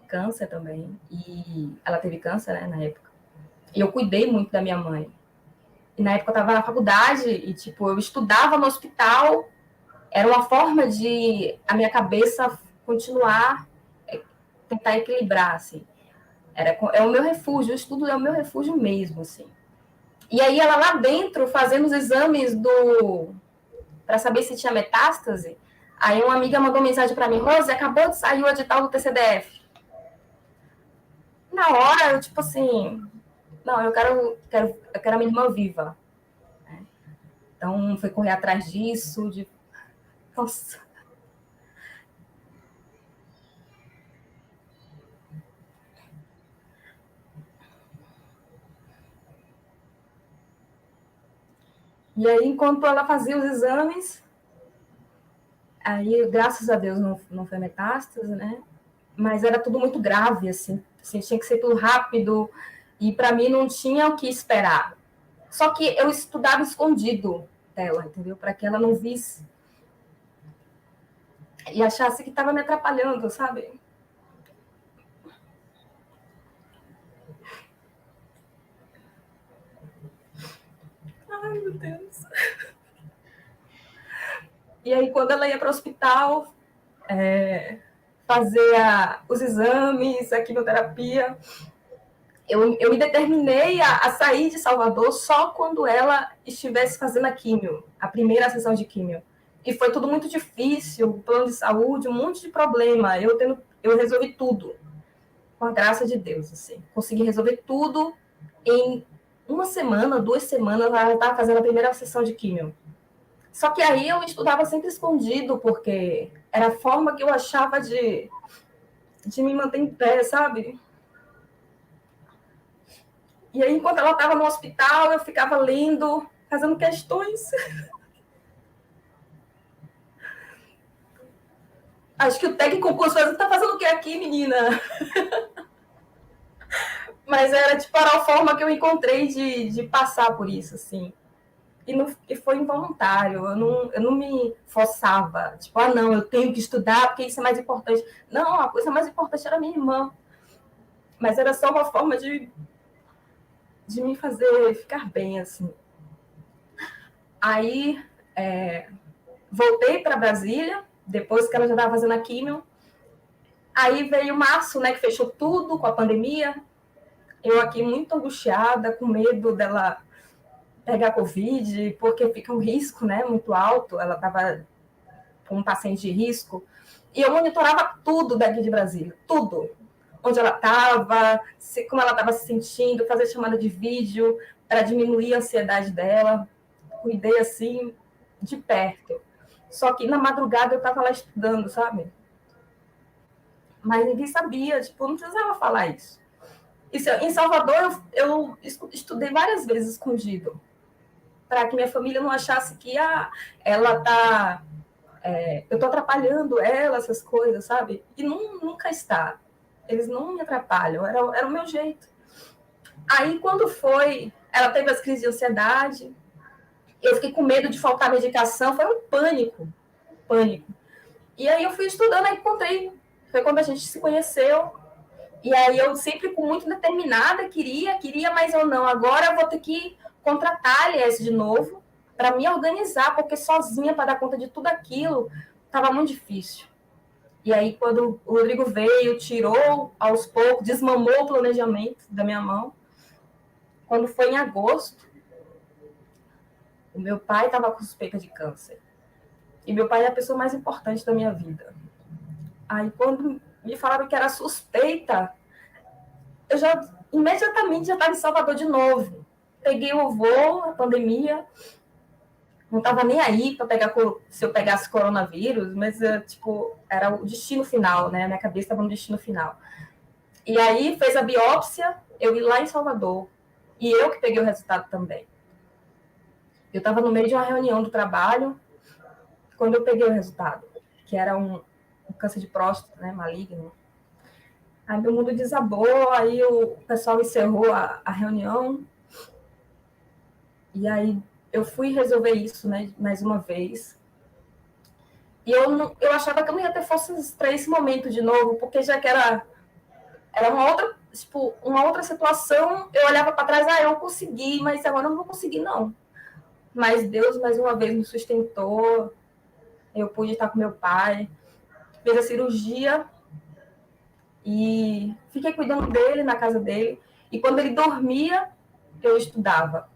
Câncer também. E ela teve câncer, né, na época. E eu cuidei muito da minha mãe. E na época eu estava na faculdade e, tipo, eu estudava no hospital. Era uma forma de a minha cabeça continuar, tentar equilibrar, assim. É o meu refúgio, o estudo é o meu refúgio mesmo, assim. E aí ela lá dentro, fazendo os exames para saber se tinha metástase, aí uma amiga mandou mensagem para mim: Rose, acabou de sair o edital do TCDF. Na hora, eu, tipo assim, não, eu quero a minha irmã viva. Então, foi correr atrás disso, nossa. E aí, enquanto ela fazia os exames, aí, graças a Deus, não foi metástase, né? Mas era tudo muito grave, assim tinha que ser tudo rápido, e para mim não tinha o que esperar. Só que eu estudava escondido dela, entendeu? Para que ela não visse e achasse que estava me atrapalhando, sabe? Ai, meu Deus. E aí, quando ela ia para o hospital, fazer os exames, a quimioterapia, eu me determinei a sair de Salvador só quando ela estivesse fazendo a quimio, a primeira sessão de quimio. E foi tudo muito difícil, plano de saúde, um monte de problema. Eu resolvi tudo, com a graça de Deus, assim. Consegui resolver tudo em 1 semana, 2 semanas, ela já estava fazendo a primeira sessão de químio. Só que aí eu estudava sempre escondido, porque era a forma que eu achava de me manter em pé, sabe? E aí, enquanto ela estava no hospital, eu ficava lendo, fazendo questões. Acho que o técnico concurso tá fazendo o que aqui, menina? Mas era tipo a forma que eu encontrei de passar por isso, assim. E foi involuntário, eu não me forçava. Tipo, não, eu tenho que estudar porque isso é mais importante. Não, a coisa mais importante era minha irmã. Mas era só uma forma de me fazer ficar bem, assim. Aí, voltei para Brasília, depois que ela já estava fazendo a químio. Aí veio março, né, que fechou tudo com a pandemia. Eu aqui muito angustiada, com medo dela pegar Covid, porque fica um risco, né, muito alto. Ela estava com um paciente de risco. E eu monitorava tudo daqui de Brasília, tudo. Onde ela estava, como ela estava se sentindo, fazer chamada de vídeo para diminuir a ansiedade dela. Cuidei, assim, de perto. Só que na madrugada eu estava lá estudando, sabe? Mas ninguém sabia, tipo, não precisava falar isso. Em Salvador, eu estudei várias vezes escondido, para que minha família não achasse que ela tá... eu estou atrapalhando ela, essas coisas, sabe? E nunca está. Eles não me atrapalham, era o meu jeito. Aí, quando foi... Ela teve as crises de ansiedade, eu fiquei com medo de faltar medicação, foi um pânico, pânico. E aí eu fui estudando, aí encontrei, foi quando a gente se conheceu, e aí eu sempre com muito determinada, queria, mas eu não, agora eu vou ter que contratar a Alice de novo, para me organizar, porque sozinha, para dar conta de tudo aquilo, estava muito difícil. E aí, quando o Rodrigo veio, tirou aos poucos, desmamou o planejamento da minha mão. Quando foi em agosto, o meu pai estava com suspeita de câncer. E meu pai é a pessoa mais importante da minha vida. Aí, quando me falaram que era suspeita, eu já imediatamente já estava em Salvador de novo. Peguei o voo, a pandemia, não estava nem aí para pegar se eu pegasse coronavírus, mas tipo, era o destino final, né? Minha cabeça estava no destino final. E aí fez a biópsia, eu ia lá em Salvador, e eu que peguei o resultado também. Eu estava no meio de uma reunião do trabalho, quando eu peguei o resultado, que era um câncer de próstata, né, maligno. Aí meu mundo desabou, aí o pessoal encerrou a reunião, e aí eu fui resolver isso, né, mais uma vez. E eu achava que eu não ia ter forças para esse momento de novo, porque já que era uma outra situação, eu olhava para trás, eu consegui, mas agora eu não vou conseguir, não. Mas Deus, mais uma vez, me sustentou, eu pude estar com meu pai, fiz a cirurgia e fiquei cuidando dele, na casa dele, e quando ele dormia, eu estudava.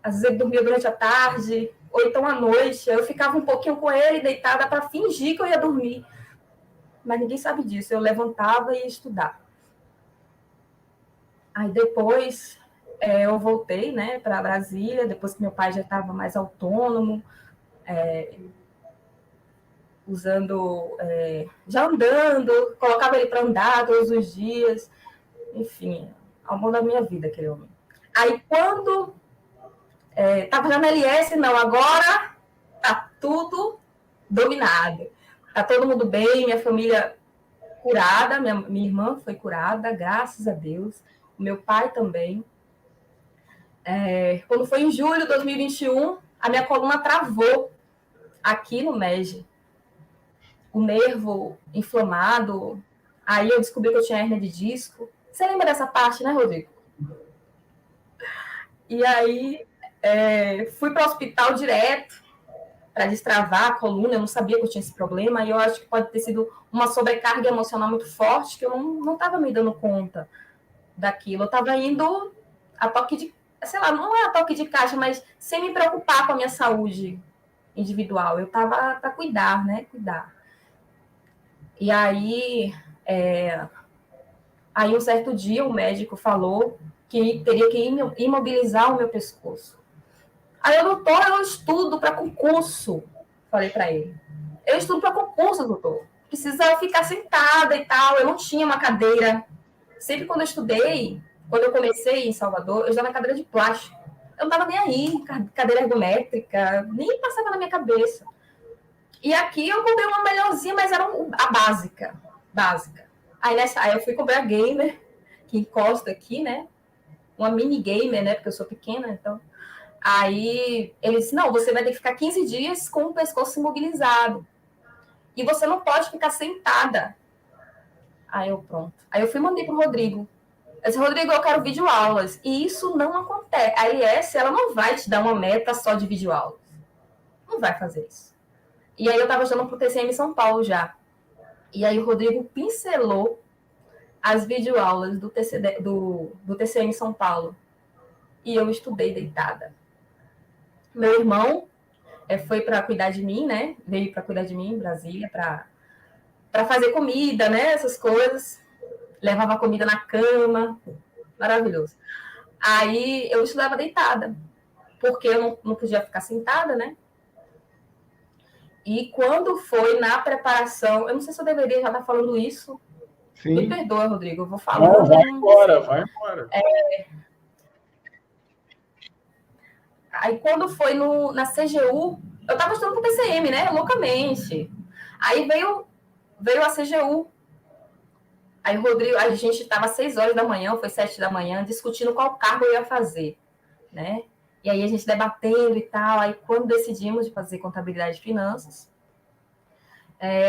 Às vezes ele dormia durante a tarde, ou então à noite, eu ficava um pouquinho com ele, deitada, para fingir que eu ia dormir. Mas ninguém sabe disso, eu levantava e ia estudar. Aí depois eu voltei, né, para Brasília, depois que meu pai já estava mais autônomo, já andando, colocava ele para andar todos os dias, enfim, ao longo da minha vida, aquele homem. Aí quando estava já na LS, não, agora tá tudo dominado, tá todo mundo bem, minha família curada, minha irmã foi curada, graças a Deus, meu pai também. Quando foi em julho de 2021, a minha coluna travou aqui no MEG. O nervo inflamado, aí eu descobri que eu tinha hérnia de disco. Você lembra dessa parte, né, Rodrigo? E aí fui para o hospital direto para destravar a coluna, eu não sabia que eu tinha esse problema, e eu acho que pode ter sido uma sobrecarga emocional muito forte, que eu não estava me dando conta daquilo. Eu estava indo a toque sei lá, não é a toque de caixa, mas sem me preocupar com a minha saúde individual. Eu estava para cuidar, né? Cuidar. E aí, aí um certo dia o médico falou que teria que imobilizar o meu pescoço. Aí eu, doutor, eu estudo para concurso. Falei para ele. Eu estudo para concurso, doutor. Precisa ficar sentada e tal. Eu não tinha uma cadeira. Sempre quando eu estudei, quando eu comecei em Salvador, eu estava na cadeira de plástico. Eu não estava nem aí, cadeira ergométrica, nem passava na minha cabeça. E aqui eu comprei uma melhorzinha, mas era a básica. Básica. Aí eu fui comprar a gamer, que encosta aqui, né? Uma mini gamer, né? Porque eu sou pequena, então. Aí ele disse, não, você vai ter que ficar 15 dias com o pescoço imobilizado. E você não pode ficar sentada. Aí eu, pronto. Aí eu fui e mandei pro Rodrigo. Eu disse, Rodrigo, eu quero videoaulas. E isso não acontece. A IS, ela não vai te dar uma meta só de videoaulas. Não vai fazer isso. E aí eu estava estudando pro TCM São Paulo já. E aí o Rodrigo pincelou as videoaulas do TCM São Paulo. E eu estudei deitada. Meu irmão foi para cuidar de mim, né? Veio para cuidar de mim em Brasília, para fazer comida, né? Essas coisas. Levava comida na cama. Maravilhoso. Aí eu estudava deitada, porque eu não podia ficar sentada, né? E quando foi na preparação, eu não sei se eu deveria já estar falando isso. Sim. Me perdoa, Rodrigo, eu vou falando. Não, vai embora, vai embora. Aí quando foi na CGU, eu estava estudando pro TCM, né? Loucamente. Aí veio a CGU. Aí o Rodrigo, a gente estava às 6 horas da manhã, foi 7 da manhã, discutindo qual cargo eu ia fazer, né? E aí a gente debatendo e tal. Aí quando decidimos de fazer contabilidade e finanças,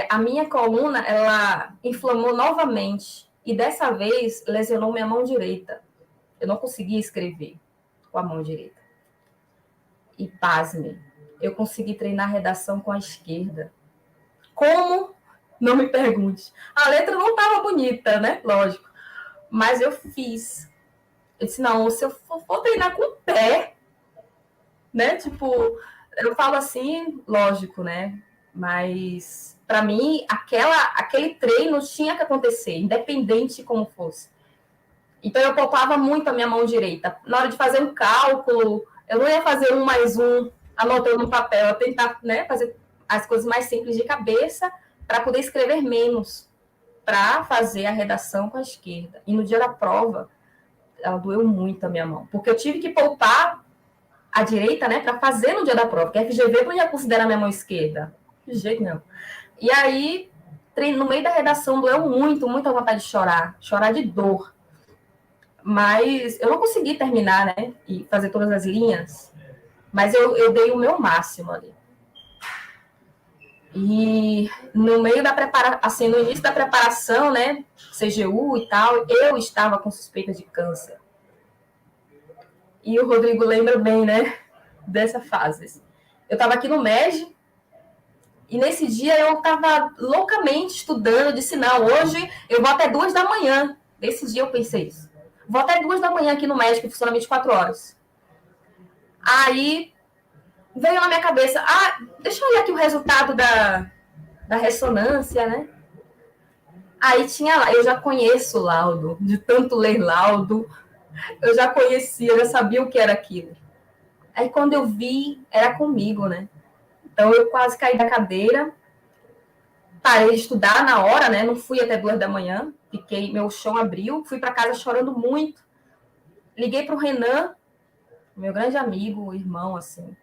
a minha coluna, ela inflamou novamente. E dessa vez, lesionou minha mão direita. Eu não conseguia escrever com a mão direita. E pasme, eu consegui treinar redação com a esquerda. Como? Não me pergunte. A letra não estava bonita, né? Lógico. Mas eu fiz. Eu disse, não, se eu for treinar com o pé, né? Tipo, eu falo assim, lógico, né? Mas, para mim, aquele treino tinha que acontecer, independente de como fosse. Então, eu poupava muito a minha mão direita. Na hora de fazer um cálculo, eu não ia fazer 1 mais 1, anotando no papel. Eu tentar, né, fazer as coisas mais simples de cabeça para poder escrever menos, para fazer a redação com a esquerda. E no dia da prova, ela doeu muito a minha mão, porque eu tive que poupar a direita, né, para fazer no dia da prova, porque a FGV não ia considerar minha mão esquerda. De jeito nenhum. E aí, no meio da redação, doeu muito, muita vontade de chorar de dor. Mas eu não consegui terminar, né, e fazer todas as linhas, mas eu dei o meu máximo ali. E no meio da preparação, assim, no início da preparação, né, CGU e tal, eu estava com suspeita de câncer. E o Rodrigo lembra bem, né, dessa fase. Eu estava aqui no MEG, e nesse dia eu estava loucamente estudando, eu disse, não, hoje eu vou até 2 da manhã. Nesse dia eu pensei isso. Vou até 2 da manhã aqui no MEG, que funciona 24 horas. Aí veio na minha cabeça, deixa eu olhar aqui o resultado da ressonância, né? Aí tinha lá, eu já conheço o laudo, de tanto ler laudo, eu já conhecia, eu já sabia o que era aquilo. Aí quando eu vi, era comigo, né? Então eu quase caí da cadeira, parei de estudar na hora, né? Não fui até 2 da manhã, meu chão abriu, fui para casa chorando muito. Liguei para o Renan, meu grande amigo, irmão, assim.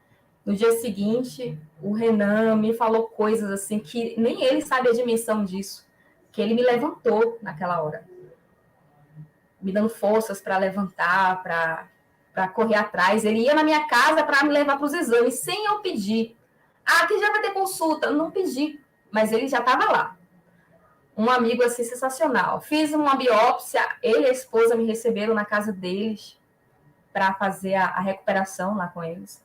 No dia seguinte, o Renan me falou coisas assim que nem ele sabe a dimensão disso, que ele me levantou naquela hora, me dando forças para levantar, para correr atrás. Ele ia na minha casa para me levar para os exames, sem eu pedir. Aqui já vai ter consulta. Não pedi, mas ele já estava lá. Um amigo assim sensacional. Fiz uma biópsia, ele e a esposa me receberam na casa deles para fazer a recuperação lá com eles.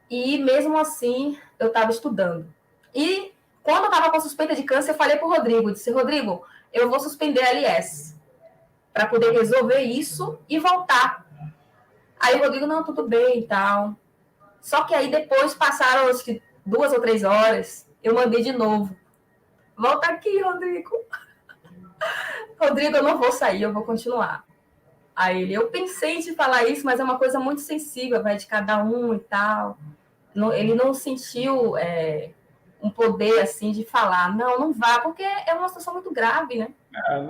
E mesmo assim, eu estava estudando. E quando eu estava com suspeita de câncer, eu falei para o Rodrigo, disse, Rodrigo, eu vou suspender a LS para poder resolver isso e voltar. Aí o Rodrigo, não, tudo bem e tal. Só que aí depois passaram, acho que 2 ou 3 horas, eu mandei de novo. Volta aqui, Rodrigo. Rodrigo, eu não vou sair, eu vou continuar. Aí ele, eu pensei em te falar isso, mas é uma coisa muito sensível, vai de cada um e tal. Ele não sentiu um poder, assim, de falar, não, não vá, porque é uma situação muito grave, né?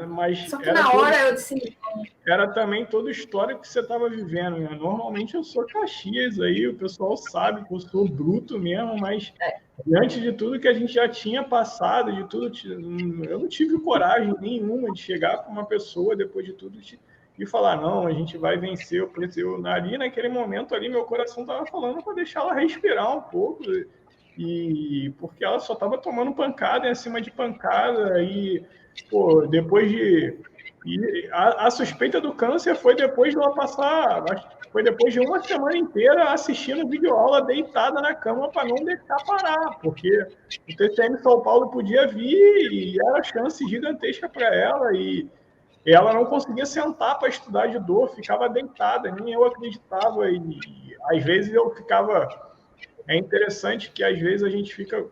Mas Só que na hora eu disse... Era também toda a história que você estava vivendo, né? Normalmente eu sou Caxias aí, o pessoal sabe que eu sou bruto mesmo, mas diante de tudo que a gente já tinha passado, de tudo, eu não tive coragem nenhuma de chegar para uma pessoa depois de tudo e falar, não, a gente vai vencer. Ali naquele momento ali, meu coração estava falando para deixar ela respirar um pouco, e porque ela só estava tomando pancada em cima de pancada, e pô, depois de. E a suspeita do câncer foi depois de ela passar, acho que foi depois de uma semana inteira assistindo videoaula deitada na cama para não deixar parar, porque o TCM São Paulo podia vir e era chance gigantesca para ela, e ela não conseguia sentar para estudar de dor, ficava deitada, nem eu acreditava, e às vezes eu ficava... É interessante que às vezes a gente fica,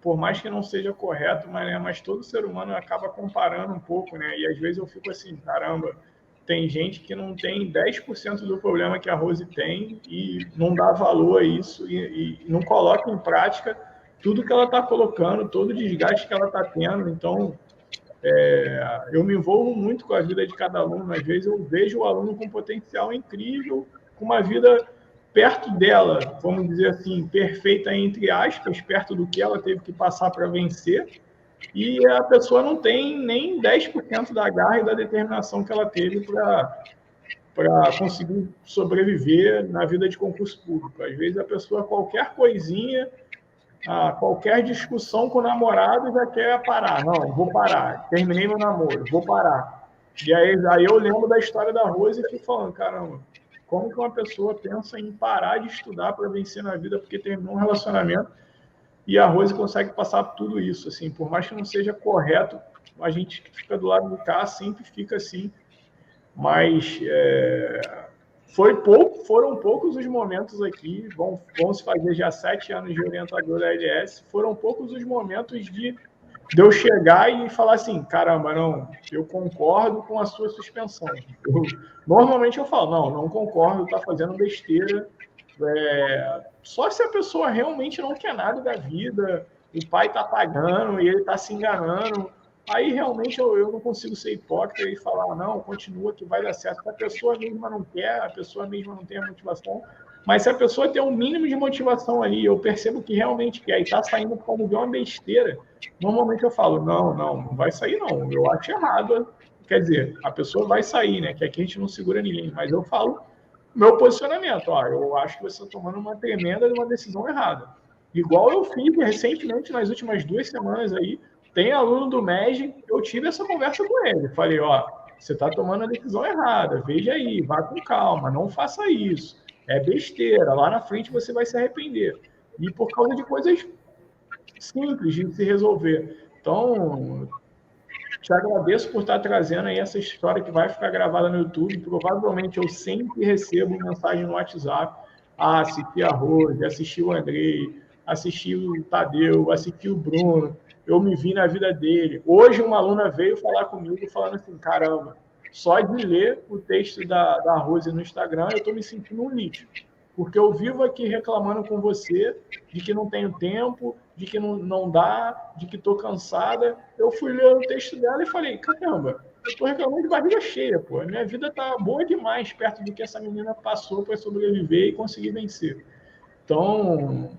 por mais que não seja correto, mas todo ser humano acaba comparando um pouco, né? E às vezes eu fico assim, caramba, tem gente que não tem 10% do problema que a Rose tem e não dá valor a isso e não coloca em prática tudo que ela está colocando, todo o desgaste que ela está tendo. Então, eu me envolvo muito com a vida de cada aluno. Às vezes eu vejo o aluno com potencial incrível, com uma vida perto dela, vamos dizer assim, perfeita entre aspas, perto do que ela teve que passar para vencer, e a pessoa não tem nem 10% da garra e da determinação que ela teve para conseguir sobreviver na vida de concurso público. Às vezes a pessoa, qualquer coisinha, qualquer discussão com o namorado, já quer parar. Não, vou parar. Terminei meu namoro, vou parar. E aí eu lembro da história da Rose e fico falando, caramba, como que uma pessoa pensa em parar de estudar para vencer na vida porque terminou um relacionamento, e a Rose consegue passar por tudo isso, assim, por mais que não seja correto, a gente que fica do lado do cá sempre fica assim, mas foram poucos os momentos aqui, vão se fazer já 7 anos de orientador da LS, foram poucos os momentos de eu chegar e falar assim, caramba, não, eu concordo com a sua suspensão. Normalmente eu falo, não concordo, tá fazendo besteira. Só se a pessoa realmente não quer nada da vida, o pai tá pagando e ele tá se enganando, aí realmente eu não consigo ser hipócrita e falar, não, continua que vai dar certo. Se a pessoa mesma não quer, a pessoa mesma não tem a motivação, mas se a pessoa tem um mínimo de motivação ali, eu percebo que realmente quer e está saindo como de uma besteira, normalmente eu falo, não vai sair não, eu acho errado. Quer dizer, a pessoa vai sair, né? Que aqui a gente não segura ninguém, mas eu falo meu posicionamento, eu acho que você está tomando uma tremenda decisão errada. Igual eu fiz recentemente, nas últimas 2 semanas aí, tem aluno do MEG, eu tive essa conversa com ele. Falei, você está tomando a decisão errada, veja aí, vá com calma, não faça isso. É besteira, lá na frente você vai se arrepender. E por causa de coisas simples de se resolver. Então, te agradeço por estar trazendo aí essa história que vai ficar gravada no YouTube. Provavelmente eu sempre recebo mensagem no WhatsApp. Assisti a Rose, assisti o Andrei, assisti o Tadeu, assisti o Bruno. Eu me vi na vida dele. Hoje uma aluna veio falar comigo falando assim, caramba, só de ler o texto da Rose no Instagram eu estou me sentindo um lixo. Porque eu vivo aqui reclamando com você de que não tenho tempo, de que não dá, de que estou cansada. Eu fui ler o texto dela e falei, caramba, eu estou reclamando de barriga cheia, pô. A minha vida está boa demais perto do que essa menina passou para sobreviver e conseguir vencer. Então,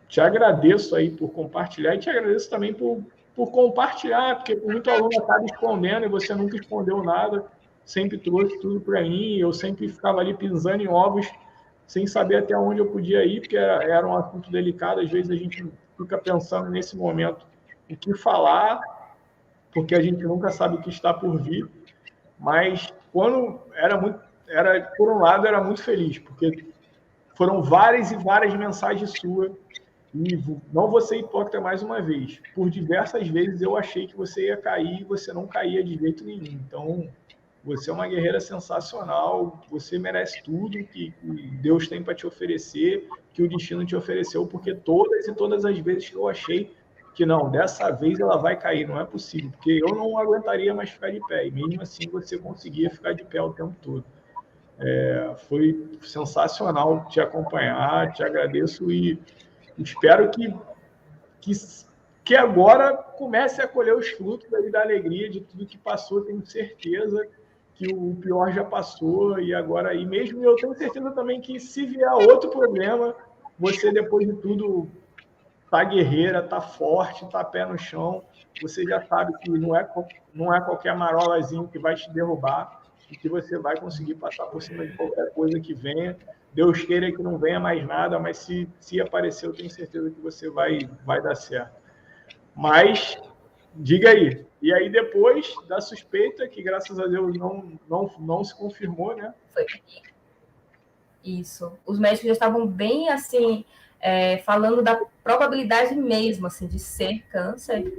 te agradeço aí por compartilhar e te agradeço também por compartilhar, porque muito aluno acaba escondendo e você nunca escondeu nada, sempre trouxe tudo para mim, eu sempre ficava ali pisando em ovos, sem saber até onde eu podia ir, porque era um assunto delicado, às vezes a gente fica pensando nesse momento o que falar, porque a gente nunca sabe o que está por vir, mas quando por um lado era muito feliz, porque foram várias e várias mensagens suas, e não vou ser hipócrita mais uma vez. Por diversas vezes eu achei que você ia cair e você não caía de jeito nenhum. Então, você é uma guerreira sensacional, você merece tudo que Deus tem para te oferecer, que o destino te ofereceu, porque todas as vezes que eu achei que não, dessa vez ela vai cair, não é possível, porque eu não aguentaria mais ficar de pé, e mesmo assim você conseguia ficar de pé o tempo todo. Foi sensacional te acompanhar, te agradeço e espero que agora comece a colher os frutos aí da alegria de tudo que passou. Tenho certeza que o pior já passou e agora, e mesmo eu tenho certeza também que se vier outro problema, você depois de tudo tá guerreira, tá forte, tá pé no chão, você já sabe que não é qualquer marolazinho que vai te derrubar e que você vai conseguir passar por cima de qualquer coisa que venha. Deus queira que não venha mais nada, mas se aparecer, eu tenho certeza que você vai dar certo. Mas, diga aí. E aí, depois da suspeita, que graças a Deus não se confirmou, né? Foi. Isso. Os médicos já estavam bem, assim, falando da probabilidade mesmo, assim, de ser câncer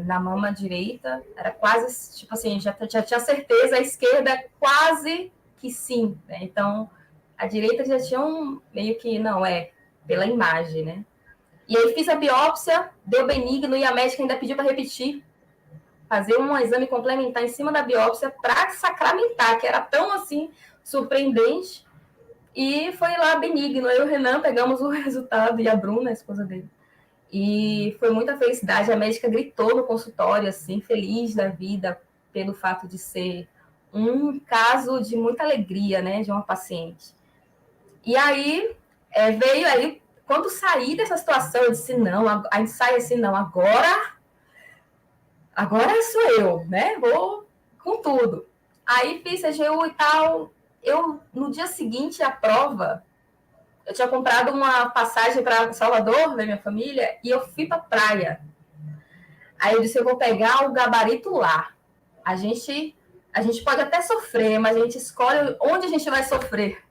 na mama direita. Era quase, tipo assim, já tinha certeza, a esquerda quase que sim, né? Então, a direita já tinha meio que, não, pela imagem, né? E aí fiz a biópsia, deu benigno e a médica ainda pediu para repetir, fazer um exame complementar em cima da biópsia para sacramentar, que era tão assim surpreendente. E foi lá benigno. Eu e o Renan pegamos o resultado e a Bruna, a esposa dele. E foi muita felicidade. A médica gritou no consultório, assim, feliz da vida pelo fato de ser um caso de muita alegria, né, de uma paciente. E aí veio aí, quando saí dessa situação, eu disse, não, a gente sai assim, não, agora sou eu, né? Vou com tudo. Aí fiz CGU e tal. No dia seguinte à prova, eu tinha comprado uma passagem para Salvador, da minha família, e eu fui para praia. Aí eu disse, eu vou pegar o gabarito lá. A gente pode até sofrer, mas a gente escolhe onde a gente vai sofrer.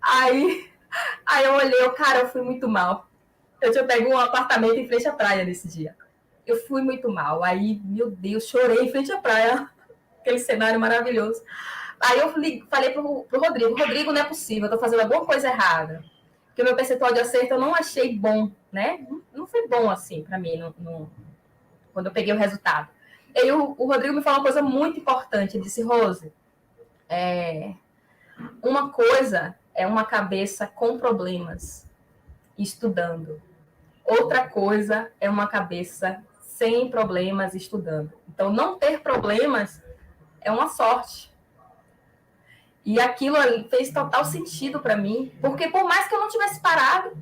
Aí eu olhei, cara, eu fui muito mal. Eu tinha pego um apartamento em frente à praia nesse dia. Eu fui muito mal. Aí, meu Deus, chorei em frente à praia. Aquele cenário maravilhoso. Aí eu falei pro Rodrigo, Rodrigo, não é possível, eu tô fazendo alguma coisa errada. Porque o meu percentual de acerto eu não achei bom, né? Não foi bom assim para mim quando eu peguei o resultado. E aí o Rodrigo me falou uma coisa muito importante. Ele disse, Rose, uma coisa é uma cabeça com problemas estudando. Outra coisa é uma cabeça sem problemas estudando. Então, não ter problemas é uma sorte. E aquilo ali fez total sentido para mim, porque por mais que eu não tivesse parado,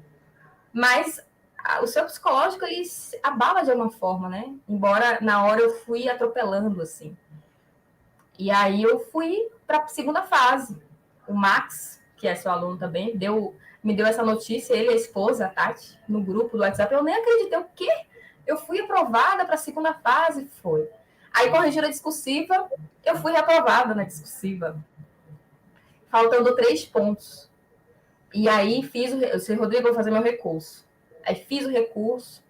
mas o seu psicológico ele se abala de alguma forma, né? Embora na hora eu fui atropelando, assim. E aí eu fui para a segunda fase. O Max, que é seu aluno também, me deu essa notícia, ele e a esposa, a Tati, no grupo do WhatsApp. Eu nem acreditei. O quê? Eu fui aprovada para a segunda fase? Foi. Aí corrigiram a discursiva, eu fui reprovada na discursiva. Faltando 3 pontos. E aí eu disse, Rodrigo, vou fazer meu recurso. Aí fiz o recurso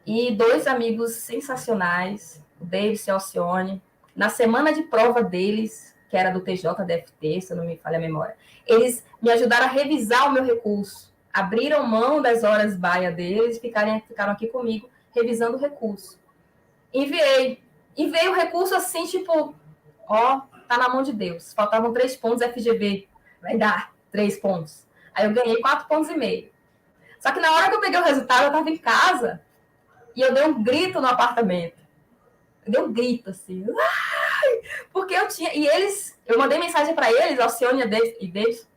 e 2 amigos sensacionais, o Davis e a Alcione, na semana de prova deles, que era do TJDFT, se eu não me falha a memória, eles me ajudaram a revisar o meu recurso. Abriram mão das horas baia deles e ficaram aqui comigo, revisando o recurso. Enviei o recurso assim, tipo, tá na mão de Deus. Faltavam 3 pontos, FGV, vai dar 3 pontos. Aí eu ganhei 4,5 pontos. Só que na hora que eu peguei o resultado, eu estava em casa e eu dei um grito no apartamento. Eu dei um grito, assim. Porque eu tinha... E eu mandei mensagem para eles, Alcione e Davis,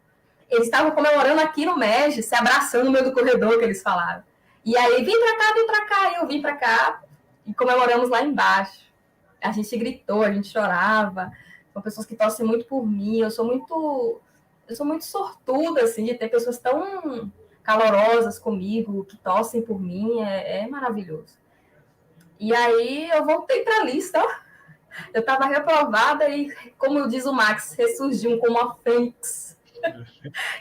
eles estavam comemorando aqui no MEG, se abraçando no meio do corredor, que eles falaram. E aí, vem pra cá, e eu vim pra cá e comemoramos lá embaixo. A gente gritou, a gente chorava. São pessoas que torcem muito por mim. Eu sou muito sortuda, assim, de ter pessoas tão calorosas comigo, que torcem por mim. É maravilhoso. E aí eu voltei para a lista. Eu estava reprovada e, como diz o Max, ressurgiu como uma fênix.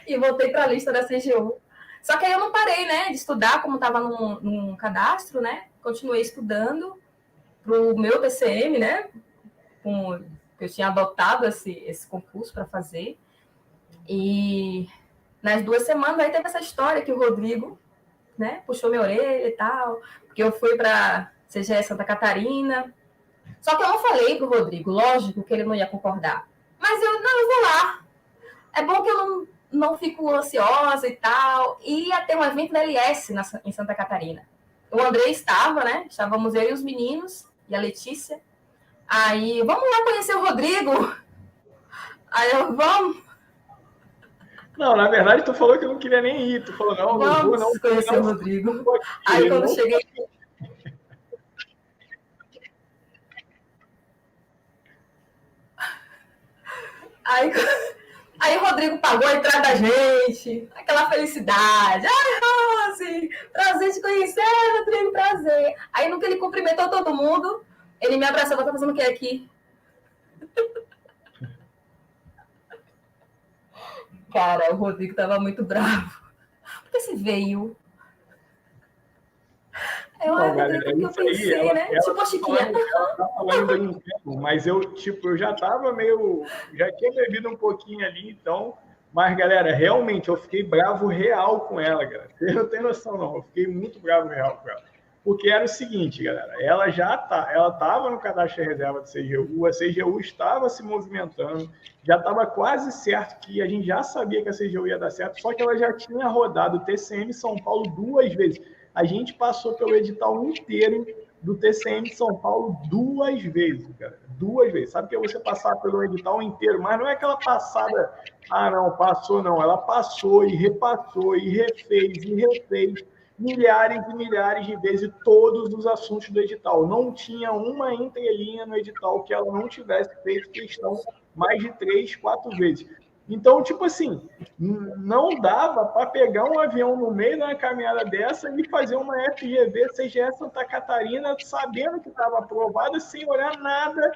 E voltei para a lista da CGU. Só que aí eu não parei, né, de estudar, como estava num cadastro, né? Continuei estudando para o meu TCM, né? eu tinha adotado esse concurso para fazer. E nas 2 semanas aí teve essa história que o Rodrigo, né, puxou minha orelha e tal, porque eu fui para CGE Santa Catarina. Só que eu não falei pro Rodrigo, lógico que ele não ia concordar. Mas eu vou lá. É bom que eu não fico ansiosa e tal. E ia ter um evento da LS em Santa Catarina. O André estava, né? Estávamos eu e os meninos, e a Letícia. Aí, vamos lá conhecer o Rodrigo? Aí eu, vamos. Não, na verdade, tu falou que não queria nem ir. Tu falou, não, não vou, não. Conhecer o Rodrigo. Aí, quando eu cheguei... Aí o Rodrigo pagou a entrada da gente, aquela felicidade. Ai, Rose, prazer te conhecer, Rodrigo, prazer. Aí, no que ele cumprimentou todo mundo, ele me abraçou, tá fazendo o que aqui? Cara, o Rodrigo tava muito bravo. Por que você veio? Eu, Rodrigo, que eu pensei, né? Tipo a Chiquinha. Ela tá falando em tempo, mas eu já tava já tinha bebido um pouquinho ali, então. Mas, galera, realmente, eu fiquei bravo real com ela, galera. Você não tem noção, não. Eu fiquei muito bravo real com ela. Porque era o seguinte, galera, ela estava no cadastro de reserva do CGU, a CGU estava se movimentando, já estava quase certo que a gente já sabia que a CGU ia dar certo, só que ela já tinha rodado o TCM São Paulo 2 vezes. A gente passou pelo edital inteiro do TCM São Paulo 2 vezes, cara. 2 vezes. Sabe que é você passar pelo edital inteiro, mas não é aquela passada, não, passou não. Ela passou e repassou e refez e refez milhares e milhares de vezes todos os assuntos do edital. Não tinha uma entrelinha no edital que ela não tivesse feito questão mais de 3, 4 vezes. Então, tipo assim, não dava para pegar um avião no meio de uma caminhada dessa e fazer uma FGV CGE Santa Catarina sabendo que estava aprovada, sem olhar nada.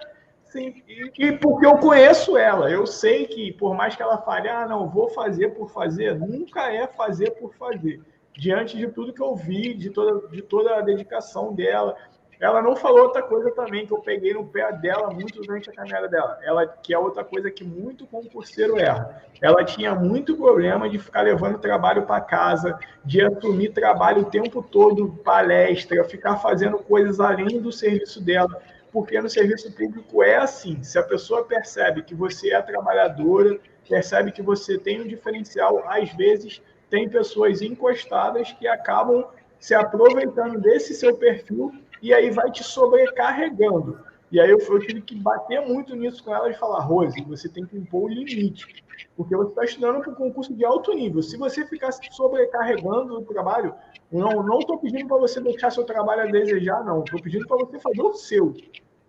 E porque eu conheço ela, eu sei que por mais que ela fale, não, vou fazer por fazer, nunca é fazer por fazer. Diante de tudo que eu vi, de toda a dedicação dela. Ela não falou outra coisa também, que eu peguei no pé dela muito durante a caminhada dela. Ela, que é outra coisa que muito concurseiro erra. Ela tinha muito problema de ficar levando trabalho para casa, de assumir trabalho o tempo todo, palestra, ficar fazendo coisas além do serviço dela. Porque no serviço público é assim, se a pessoa percebe que você é trabalhadora, percebe que você tem um diferencial, às vezes tem pessoas encostadas que acabam se aproveitando desse seu perfil e aí vai te sobrecarregando. E aí eu tive que bater muito nisso com ela e falar, Rose, você tem que impor o limite, porque você está estudando para um concurso de alto nível. Se você ficar se sobrecarregando no trabalho, não estou pedindo para você deixar seu trabalho a desejar, não. Estou pedindo para você fazer o seu.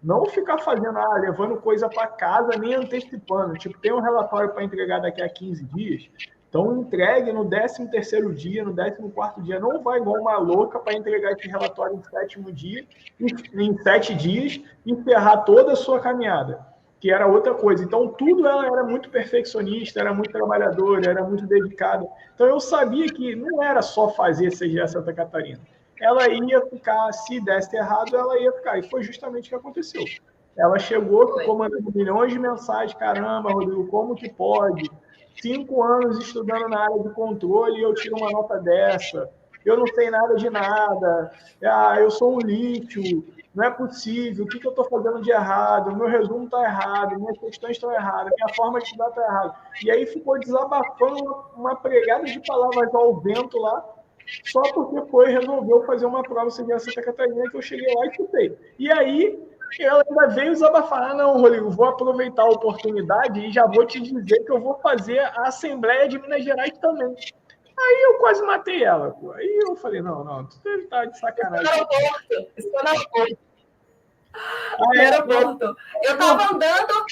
Não ficar fazendo, levando coisa para casa, nem antecipando. Tipo, tem um relatório para entregar daqui a 15 dias, então entregue no 13º dia, no 14º dia. Não vai igual uma louca para entregar esse relatório em 7º dia, em 7 dias, e encerrar toda a sua caminhada, que era outra coisa. Então, tudo ela era muito perfeccionista, era muito trabalhadora, era muito dedicada. Então, eu sabia que não era só fazer CGE Santa Catarina. Ela ia ficar, se desse errado, ela ia ficar. E foi justamente o que aconteceu. Ela chegou, ficou mandando milhões de mensagens. Caramba, Rodrigo, como que pode? 5 anos estudando na área de controle e eu tiro uma nota dessa. Eu não sei nada de nada. Eu sou um lixo. Não é possível. O que eu estou fazendo de errado? Meu resumo está errado. Minhas questões estão erradas. Minha forma de estudar está errada. E aí ficou desabafando uma pregada de palavras ao vento lá, só porque resolveu fazer uma prova CGE Santa Catarina que eu cheguei lá e chutei. E aí ela ainda veio desabafar. Não, Rodrigo, vou aproveitar a oportunidade e já vou te dizer que eu vou fazer a Assembleia de Minas Gerais também. Aí eu quase matei ela, pô. Aí eu falei, não, tu deve estar de sacanagem. Isso foi no aeroporto. Aeroporto. Eu tava andando...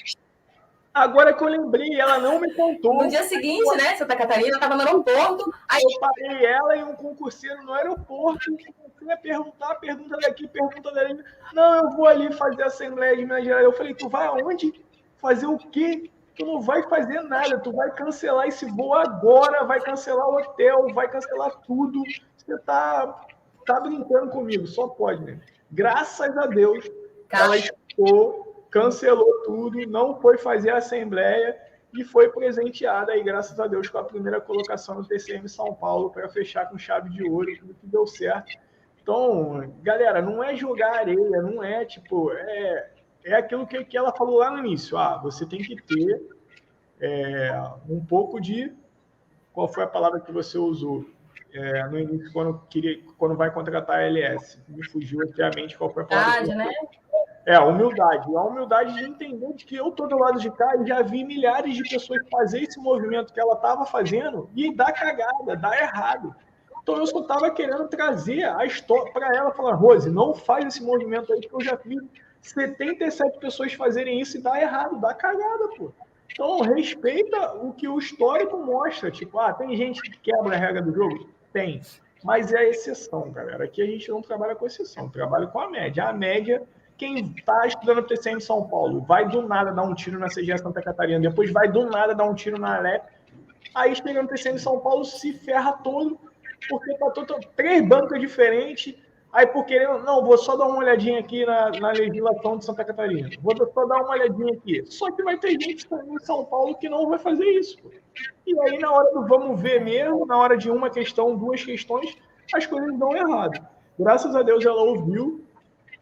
Agora que eu lembrei, ela não me contou. No dia seguinte, né, Santa Catarina, eu estava no aeroporto. Aí eu parei ela e um concurseiro no aeroporto, e comecei a perguntar, pergunta daqui, pergunta dali. Não, eu vou ali fazer a Assembleia de Minas Gerais. Eu falei, tu vai aonde? Fazer o quê? Tu não vai fazer nada, tu vai cancelar esse voo agora, vai cancelar o hotel, vai cancelar tudo. Você tá brincando comigo, só pode, né? Graças a Deus, ela ficou cancelou tudo, não foi fazer a assembleia e foi presenteada aí, graças a Deus, com a primeira colocação no TCM São Paulo para fechar com chave de ouro, tudo que deu certo. Então, galera, não é jogar areia, não é tipo, é aquilo que ela falou lá no início. Você tem que ter um pouco de... Qual foi a palavra que você usou no início, quando vai contratar a LS? Me fugiu aqui a mente qual foi a palavra. Verdade, né? A humildade. A humildade de entender de que eu estou do lado de cá e já vi milhares de pessoas fazer esse movimento que ela estava fazendo e dar cagada, dar errado. Então eu só estava querendo trazer a história para ela, falar, Rose, não faz esse movimento aí, que eu já vi 77 pessoas fazerem isso e dar errado, dar cagada, pô. Então, respeita o que o histórico mostra. Tipo, tem gente que quebra a regra do jogo? Tem. Mas é a exceção, galera. Aqui a gente não trabalha com exceção, trabalha com a média. A média, quem está estudando TCM em São Paulo, vai do nada dar um tiro na CGE Santa Catarina, depois vai do nada dar um tiro na Alep, aí chega no TCM em São Paulo, se ferra todo, porque tá 3 bancas diferentes. Aí, por querer, não, vou só dar uma olhadinha aqui na legislação de Santa Catarina. Vou só dar uma olhadinha aqui. Só que vai ter gente em São Paulo que não vai fazer isso. Pô. E aí, na hora do vamos ver mesmo, na hora de uma questão, 2 questões, as coisas dão errado. Graças a Deus ela ouviu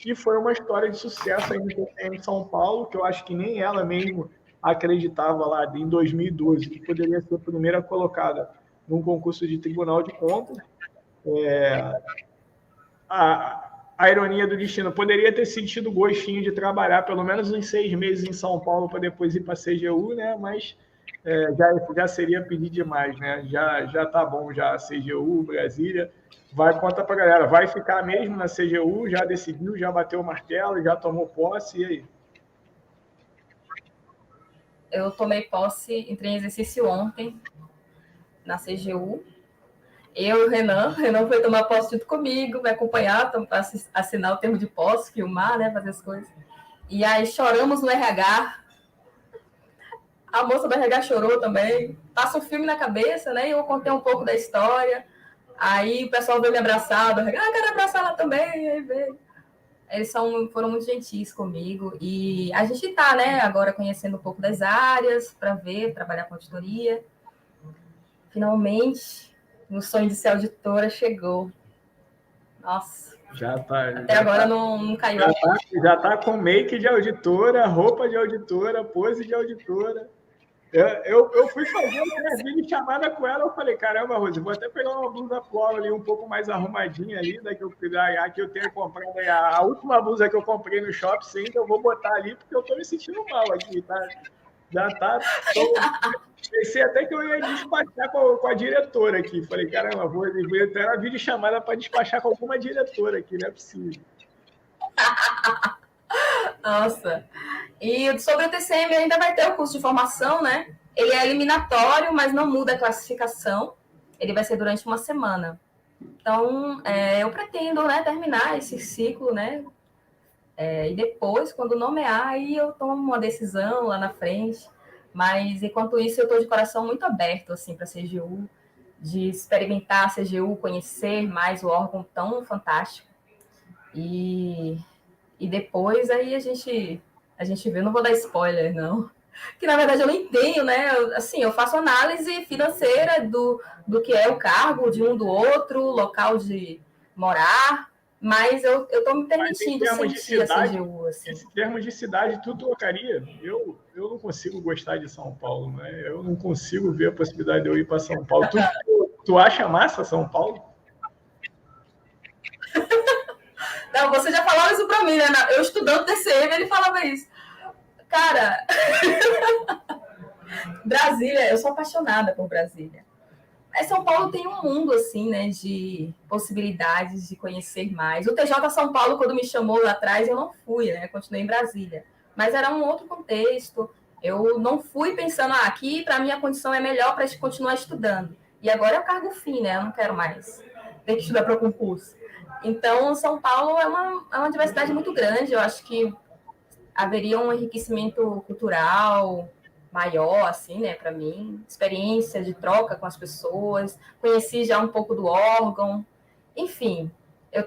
e foi uma história de sucesso aí no TCM de São Paulo, que eu acho que nem ela mesmo acreditava lá em 2012 que poderia ser a primeira colocada num concurso de Tribunal de Contas. A ironia do destino, poderia ter sentido gostinho de trabalhar pelo menos uns 6 meses em São Paulo para depois ir para a CGU, né? Mas já seria pedir demais, né? Já tá bom, já CGU, Brasília. Conta para a galera, vai ficar mesmo na CGU, já decidiu, já bateu o martelo, já tomou posse, e aí? Eu tomei posse, entrei em exercício ontem na CGU. Eu e o Renan foi tomar posse junto comigo, me acompanhar, para assinar o termo de posse, filmar, né, fazer as coisas. E aí choramos no RH. A moça do RH chorou também. Passa um filme na cabeça, né? E eu contei um pouco da história. Aí o pessoal veio me abraçar, quero abraçar ela também. Aí veio. Eles foram muito gentis comigo. E a gente está, né, agora conhecendo um pouco das áreas, para trabalhar com auditoria. Finalmente, o sonho de ser auditora chegou. Nossa. Até agora não caiu. Já tá com make de auditora, roupa de auditora, pose de auditora. Eu fui fazer uma videochamada com ela, eu falei, caramba, Rose, vou até pegar uma blusa polo ali, um pouco mais arrumadinha ali, que eu tenho comprado, a última blusa que eu comprei no Shopping Center, eu vou botar ali, porque eu tô me sentindo mal aqui, tá? Já tá... Pensei até que eu ia despachar com a diretora aqui. Falei, caramba, vou ter uma videochamada para despachar com alguma diretora aqui, não é possível. Nossa. E sobre o TCM ainda vai ter o curso de formação, né? Ele é eliminatório, mas não muda a classificação. Ele vai ser durante uma semana. Então, eu pretendo, né, terminar esse ciclo, né? E depois, quando nomear, aí eu tomo uma decisão lá na frente. Mas, enquanto isso, eu estou de coração muito aberto, assim, para a CGU, de experimentar a CGU, conhecer mais o órgão tão fantástico. E depois, aí a gente vê, não vou dar spoiler, não. Que, na verdade, eu não entendo, né? Eu faço análise financeira do que é o cargo de um do outro, local de morar, mas eu estou me permitindo sentir a CGU. Assim. Em termos de cidade, tu trocaria? Eu não consigo gostar de São Paulo, né? Eu não consigo ver a possibilidade de eu ir para São Paulo. Tu acha massa São Paulo? Não, você já falava isso para mim, né? Eu estudando TCM, ele falava isso. Cara, Brasília, eu sou apaixonada por Brasília. Mas São Paulo tem um mundo, assim, né, de possibilidades de conhecer mais. O TJ São Paulo, quando me chamou lá atrás, eu não fui, né? Continuei em Brasília. Mas era um outro contexto. Eu não fui pensando, aqui, para mim, a condição é melhor para continuar estudando. E agora é o cargo fim, né? Eu não quero mais ter que estudar para o concurso. Então, São Paulo é uma diversidade muito grande. Eu acho que haveria um enriquecimento cultural maior, assim, né, para mim, experiência de troca com as pessoas, conheci já um pouco do órgão, enfim, eu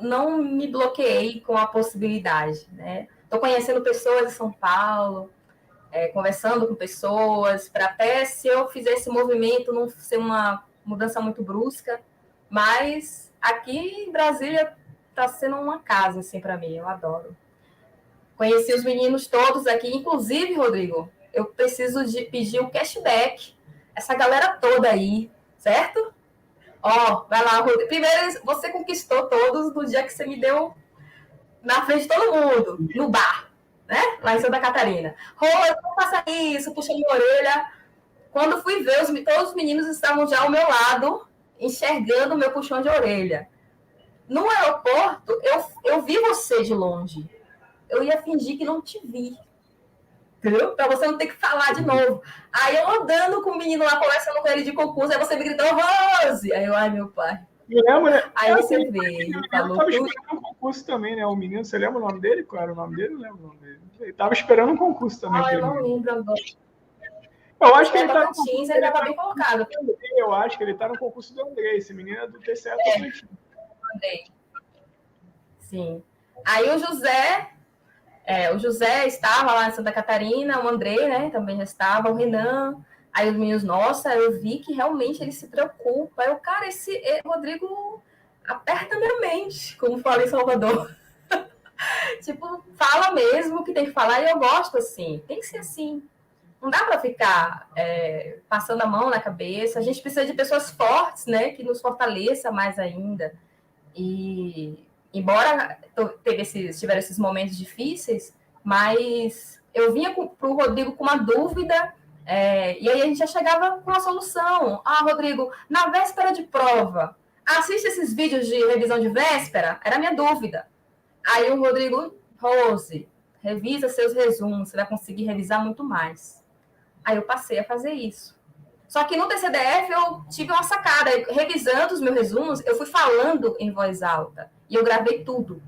não me bloqueei com a possibilidade, né, Estou conhecendo pessoas em São Paulo, conversando com pessoas, para até se eu fizer esse movimento não ser uma mudança muito brusca, mas aqui em Brasília está sendo uma casa, assim, para mim, eu adoro. Conheci os meninos todos aqui, inclusive, Rodrigo, eu preciso pedir um cashback, essa galera toda aí, certo? Ó, vai lá, Rodrigo. Primeiro, você conquistou todos no dia que você me deu na frente de todo mundo, no bar, né? Lá em Santa Catarina. Rô, não faça isso, puxa minha orelha. Quando fui ver, todos os meninos estavam já ao meu lado, enxergando o meu puxão de orelha. No aeroporto, eu vi você de longe. Eu ia fingir que não te vi. Entendeu? Pra você não ter que falar de novo. Aí eu andando com o menino lá, conversando com ele de concurso, aí você me gritou, Rose! Aí eu, ai, meu pai. Eu lembro, né? Aí você veio, falou tava tudo. esperando um concurso também, né? O menino, você lembra o nome dele? Qual era o nome dele? Eu não lembro o nome dele. Ele tava esperando um concurso também. Ah, eu não lembro agora. Eu acho que ele tá no concurso. Ele tava bem colocado. Eu acho que ele tá no concurso do André. Esse menino é do TCE Tocantins. Andrei. Sim. Aí o José estava lá em Santa Catarina, o André, né, também já estava, o Renan. Aí os meninos, nossa, eu vi que realmente ele se preocupa. Eu, cara, Rodrigo aperta minha mente, como fala em Salvador. Tipo, fala mesmo o que tem que falar e eu gosto assim. Tem que ser assim. Não dá para ficar passando a mão na cabeça. A gente precisa de pessoas fortes, né, que nos fortaleça mais ainda. E embora tiveram esses momentos difíceis, mas eu vinha para o Rodrigo com uma dúvida, e aí a gente já chegava com a solução. Ah, Rodrigo, na véspera de prova, assiste esses vídeos de revisão de véspera? Era a minha dúvida. Aí o Rodrigo, Rose, revisa seus resumos, você vai conseguir revisar muito mais. Aí eu passei a fazer isso. Só que no TCDF eu tive uma sacada. Revisando os meus resumos, eu fui falando em voz alta. E eu gravei tudo.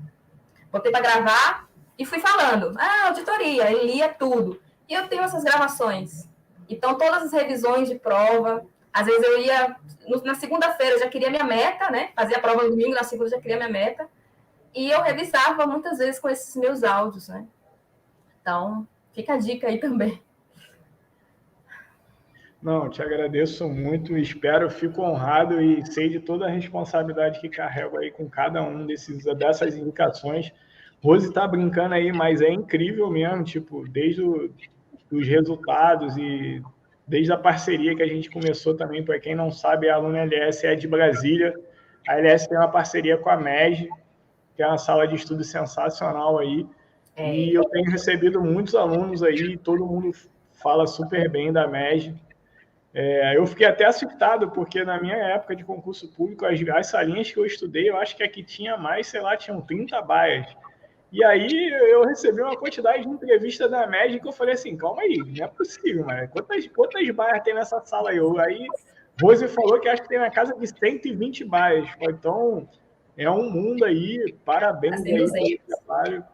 Botei para gravar e fui falando. Ah, auditoria, eu lia tudo. E eu tenho essas gravações. Então, todas as revisões de prova, às vezes eu ia... Na segunda-feira eu já queria minha meta, né? Fazia a prova no domingo, na segunda eu já queria minha meta. E eu revisava muitas vezes com esses meus áudios, né? Então, fica a dica aí também. Não, te agradeço muito, espero, fico honrado e sei de toda a responsabilidade que carrego aí com cada um dessas indicações. Rose está brincando aí, mas é incrível mesmo, tipo, desde os resultados e desde a parceria que a gente começou também, para quem não sabe, a Aluna LS é de Brasília, a LS tem uma parceria com a MEG, que é uma sala de estudo sensacional aí, e eu tenho recebido muitos alunos aí, todo mundo fala super bem da MEG. Eu fiquei até assustado, porque na minha época de concurso público, as salinhas que eu estudei, eu acho que aqui tinha mais, sei lá, tinham 30 baias. E aí eu recebi uma quantidade de entrevista da MEG que eu falei assim, calma aí, não é possível, mas quantas baias tem nessa sala aí? Aí Rose falou que acho que tem na casa de 120 baias. Então, é um mundo aí, parabéns aí pelo trabalho.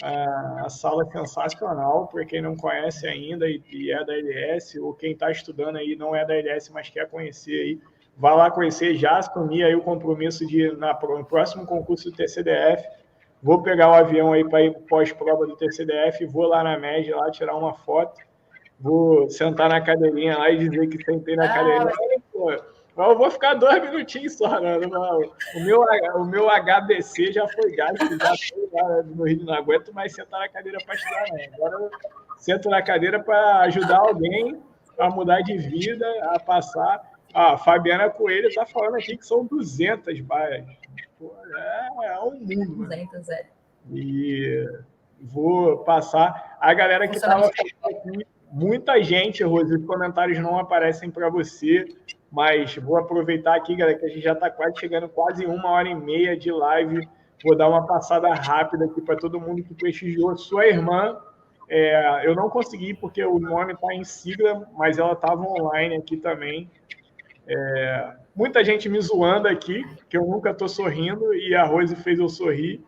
A sala é sensacional, para quem não conhece ainda e é da LS, ou quem está estudando aí não é da LS, mas quer conhecer aí, vá lá conhecer, já assumi aí o compromisso de, no próximo concurso do TCDF, vou pegar o avião aí para ir pós-prova do TCDF, vou lá na MEG, lá tirar uma foto, vou sentar na cadeirinha lá e dizer que sentei na cadeirinha. Eu vou ficar 2 minutinhos só, né? O meu HBC já foi gasto, já foi lá no Rio, não aguento mais sentar na cadeira para estudar, não. Agora eu sento na cadeira para ajudar alguém a mudar de vida, a passar. A Fabiana Coelho está falando aqui que são 200 baias. É um mundo, 200, né? E vou passar. A galera que estava aqui, muita gente, Rose, os comentários não aparecem para você, mas vou aproveitar aqui, galera, que a gente já está quase chegando, quase 1h30 de live. Vou dar uma passada rápida aqui para todo mundo que prestigiou. Sua irmã, eu não consegui porque o nome está em sigla, mas ela estava online aqui também. Muita gente me zoando aqui, que eu nunca estou sorrindo, e a Rose fez eu sorrir.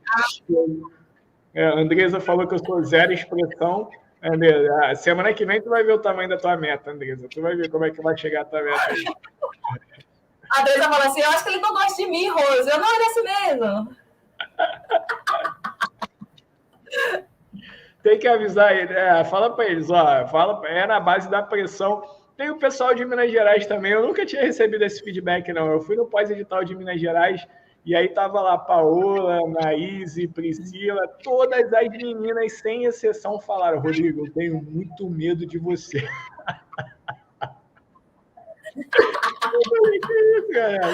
A Andresa falou que eu sou zero expressão. Andresa, semana que vem tu vai ver o tamanho da tua meta, Andresa. Tu vai ver como é que vai chegar a tua meta aí. A Andresa falou assim, eu acho que ele não gosta de mim, Rose. Eu não, era assim mesmo. Tem que avisar ele. Fala para eles, ó. É na base da pressão. Tem o pessoal de Minas Gerais também. Eu nunca tinha recebido esse feedback, não. Eu fui no pós-edital de Minas Gerais e aí tava lá Paola, Naíse, Priscila, todas as meninas, sem exceção, falaram: Rodrigo, eu tenho muito medo de você.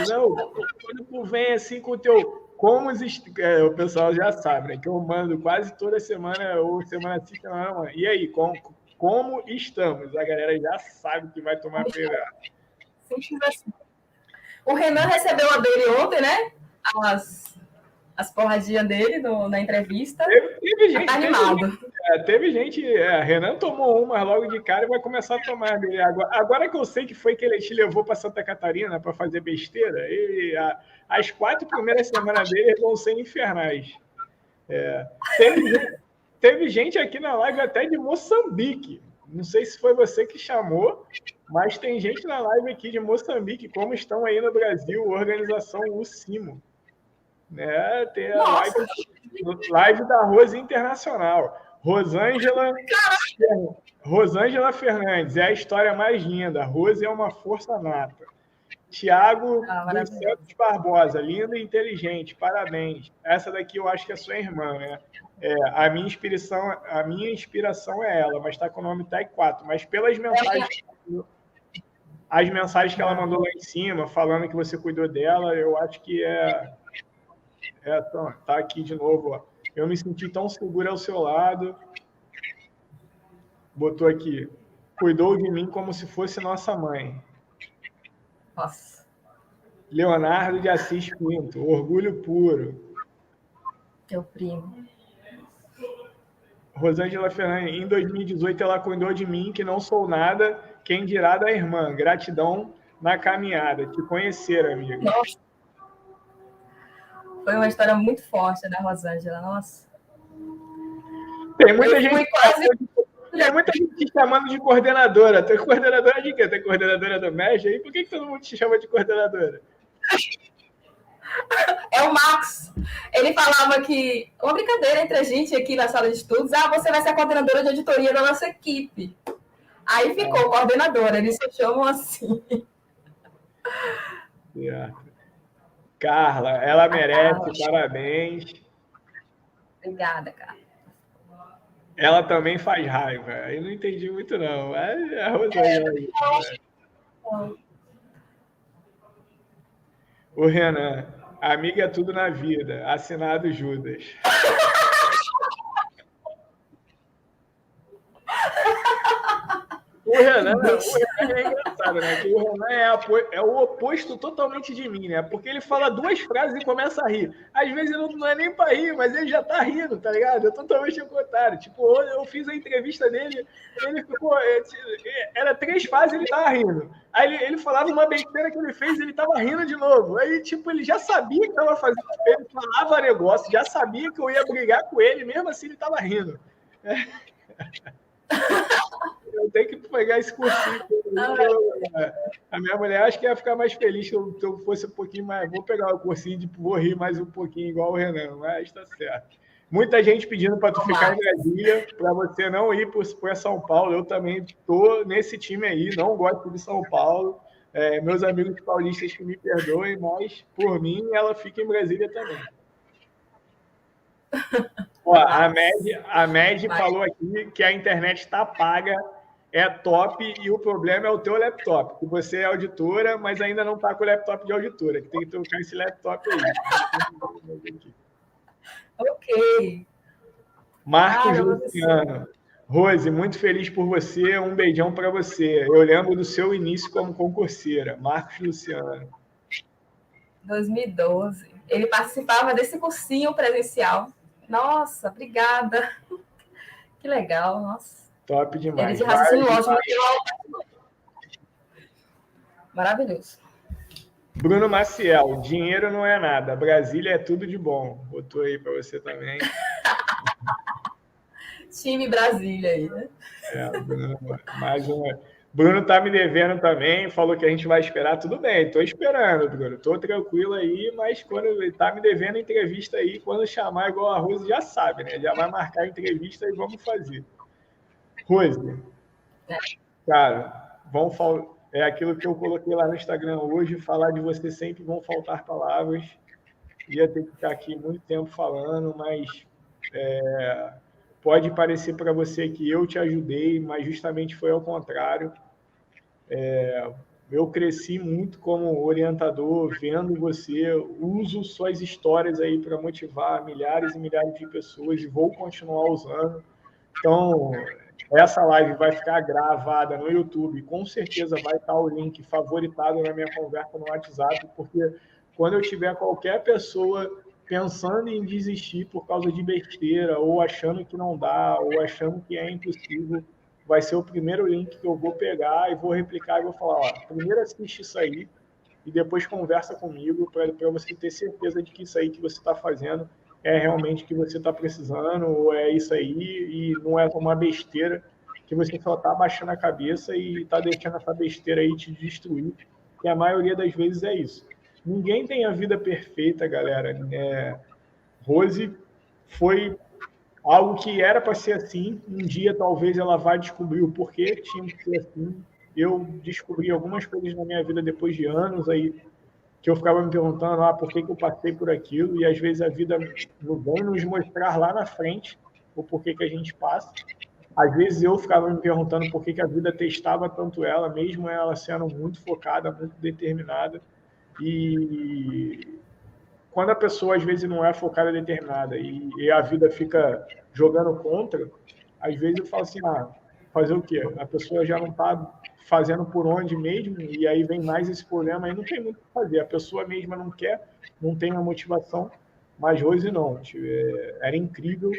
Não, quando tu vem assim com o teu. O pessoal já sabe, né? Que eu mando quase toda semana, ou semana sim, semana não. E aí, como estamos? A galera já sabe que vai tomar pegar. O Renan recebeu a dele ontem, né? As porradinhas dele na entrevista. Teve gente, tá animado. Teve gente. Renan tomou uma logo de cara e vai começar a tomar dele. Agora que eu sei que foi que ele te levou para Santa Catarina para fazer besteira, as 4 primeiras semanas dele vão ser infernais. Teve gente aqui na live até de Moçambique. Não sei se foi você que chamou, mas tem gente na live aqui de Moçambique, como estão aí no Brasil, organização UCIMO. Né? Tem a live da Rose Internacional. Rosângela Fernandes, é a história mais linda. Rose é uma força nata. Tiago dos Santos Barbosa, linda e inteligente, parabéns. Essa daqui eu acho que é sua irmã, né? A minha inspiração é ela, mas está com o nome Tag 4. Mas pelas mensagens, as mensagens que ela mandou lá em cima, falando que você cuidou dela, eu acho que tá aqui de novo, ó. Eu me senti tão seguro ao seu lado. Botou aqui, cuidou de mim como se fosse nossa mãe. Nossa. Leonardo de Assis Pinto, orgulho puro. Teu primo. Rosângela Fernandes, em 2018 ela cuidou de mim, que não sou nada, quem dirá da irmã. Gratidão na caminhada. Te conhecer, amigo. Nossa. Foi uma história muito forte da Rosângela, nossa. Tem muita gente te chamando de coordenadora. Tu é coordenadora de quê? Tu é coordenadora do MES aí? Por que todo mundo te chama de coordenadora? É o Max. Ele falava que... Uma brincadeira entre a gente aqui na sala de estudos. Você vai ser a coordenadora de auditoria da nossa equipe. Aí ficou coordenadora. Eles se chamam assim. Carla, ela merece, parabéns. Obrigada, Carla. Ela também faz raiva. Eu não entendi muito, não. É a Rosângela aí. O Renan, amiga é tudo na vida. Assinado Judas. O Renan é engraçado, né? Que o Renan é o oposto totalmente de mim, né? Porque ele fala 2 frases e começa a rir. Às vezes não é nem para rir, mas ele já tá rindo, tá ligado? É totalmente o contrário. Tipo, eu fiz a entrevista dele, ele ficou... Era 3 frases e ele tava rindo. Aí ele falava uma besteira que ele fez e ele tava rindo de novo. Aí, tipo, ele já sabia que tava fazendo. Ele falava negócio, já sabia que eu ia brigar com ele, mesmo assim ele tava rindo. Eu tenho que pegar esse cursinho. A minha mulher acho que ia ficar mais feliz se eu fosse um pouquinho mais. Vou pegar o cursinho, vou rir mais um pouquinho, igual o Renan, mas tá certo. Muita gente pedindo para tu ficar em Brasília, para você não ir para São Paulo. Eu também estou nesse time aí, não gosto de São Paulo. Meus amigos paulistas que me perdoem, mas por mim ela fica em Brasília também. Ó, a Med falou aqui que a internet está paga, é top, e o problema é o teu laptop, que você é auditora, mas ainda não está com o laptop de auditora, que tem que trocar esse laptop aí. Ok. Marcos Luciano. Rose, muito feliz por você, um beijão para você. Eu lembro do seu início como concurseira. Marcos Luciano. 2012. Ele participava desse cursinho presencial. Nossa, obrigada. Que legal, nossa. Top demais. Ele de raciocínio lógico. Maravilhoso. Bruno Maciel, dinheiro não é nada. Brasília é tudo de bom. Botou aí para você também. Time Brasília aí, né? Bruno tá me devendo também, falou que a gente vai esperar, tudo bem, tô esperando, Bruno, tô tranquilo aí, mas quando ele tá me devendo entrevista aí, quando chamar igual a Rose, já sabe, né? Já vai marcar a entrevista e vamos fazer. Rose, cara, é aquilo que eu coloquei lá no Instagram hoje, falar de você sempre vão faltar palavras, ia ter que ficar aqui muito tempo falando, mas pode parecer para você que eu te ajudei, mas justamente foi ao contrário. Eu cresci muito como orientador, vendo você, uso suas histórias aí para motivar milhares e milhares de pessoas e vou continuar usando. Então, essa live vai ficar gravada no YouTube, com certeza vai estar o link favoritado na minha conversa no WhatsApp, porque quando eu tiver qualquer pessoa pensando em desistir por causa de besteira, ou achando que não dá, ou achando que é impossível, vai ser o primeiro link que eu vou pegar e vou replicar e vou falar, ó, primeiro assiste isso aí e depois conversa comigo para você ter certeza de que isso aí que você está fazendo é realmente o que você está precisando ou é isso aí e não é uma besteira que você só está baixando a cabeça e está deixando essa besteira aí te destruir, que a maioria das vezes é isso. Ninguém tem a vida perfeita, galera. Rose foi algo que era para ser assim. Um dia talvez ela vá descobrir o porquê tinha que ser assim. Eu descobri algumas coisas na minha vida depois de anos aí que eu ficava me perguntando por que eu passei por aquilo, e às vezes a vida vem nos mostrar lá na frente o porquê que a gente passa. Às vezes eu ficava me perguntando por que a vida testava tanto ela, mesmo ela sendo muito focada, muito determinada. E quando a pessoa às vezes não é focada e determinada e a vida fica jogando contra, às vezes eu falo assim, fazer o quê? A pessoa já não está fazendo por onde mesmo, e aí vem mais esse problema, aí não tem muito o que fazer. A pessoa mesma não quer, não tem a motivação, mas hoje não. Era incrível.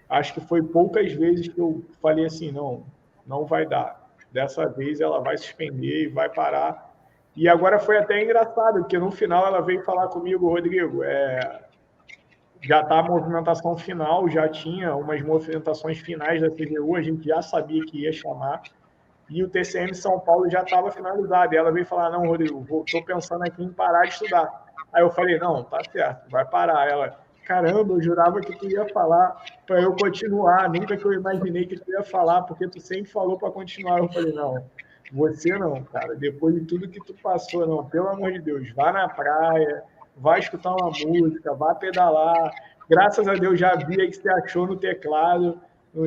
Acho que foi poucas vezes que eu falei assim, não vai dar. Dessa vez ela vai suspender e vai parar. E agora foi até engraçado, porque no final ela veio falar comigo, Rodrigo, já está a movimentação final, já tinha umas movimentações finais da CGU, a gente já sabia que ia chamar, e o TCM São Paulo já estava finalizado. E ela veio falar, não, Rodrigo, estou pensando aqui em parar de estudar. Aí eu falei, não, tá certo, vai parar. Ela, caramba, eu jurava que tu ia falar para eu continuar, nunca que eu imaginei que tu ia falar, porque tu sempre falou para continuar. Eu falei, não, você não, cara, depois de tudo que tu passou, não, pelo amor de Deus, vá na praia, vá escutar uma música, vá pedalar. Graças a Deus já vi aí que você achou no teclado.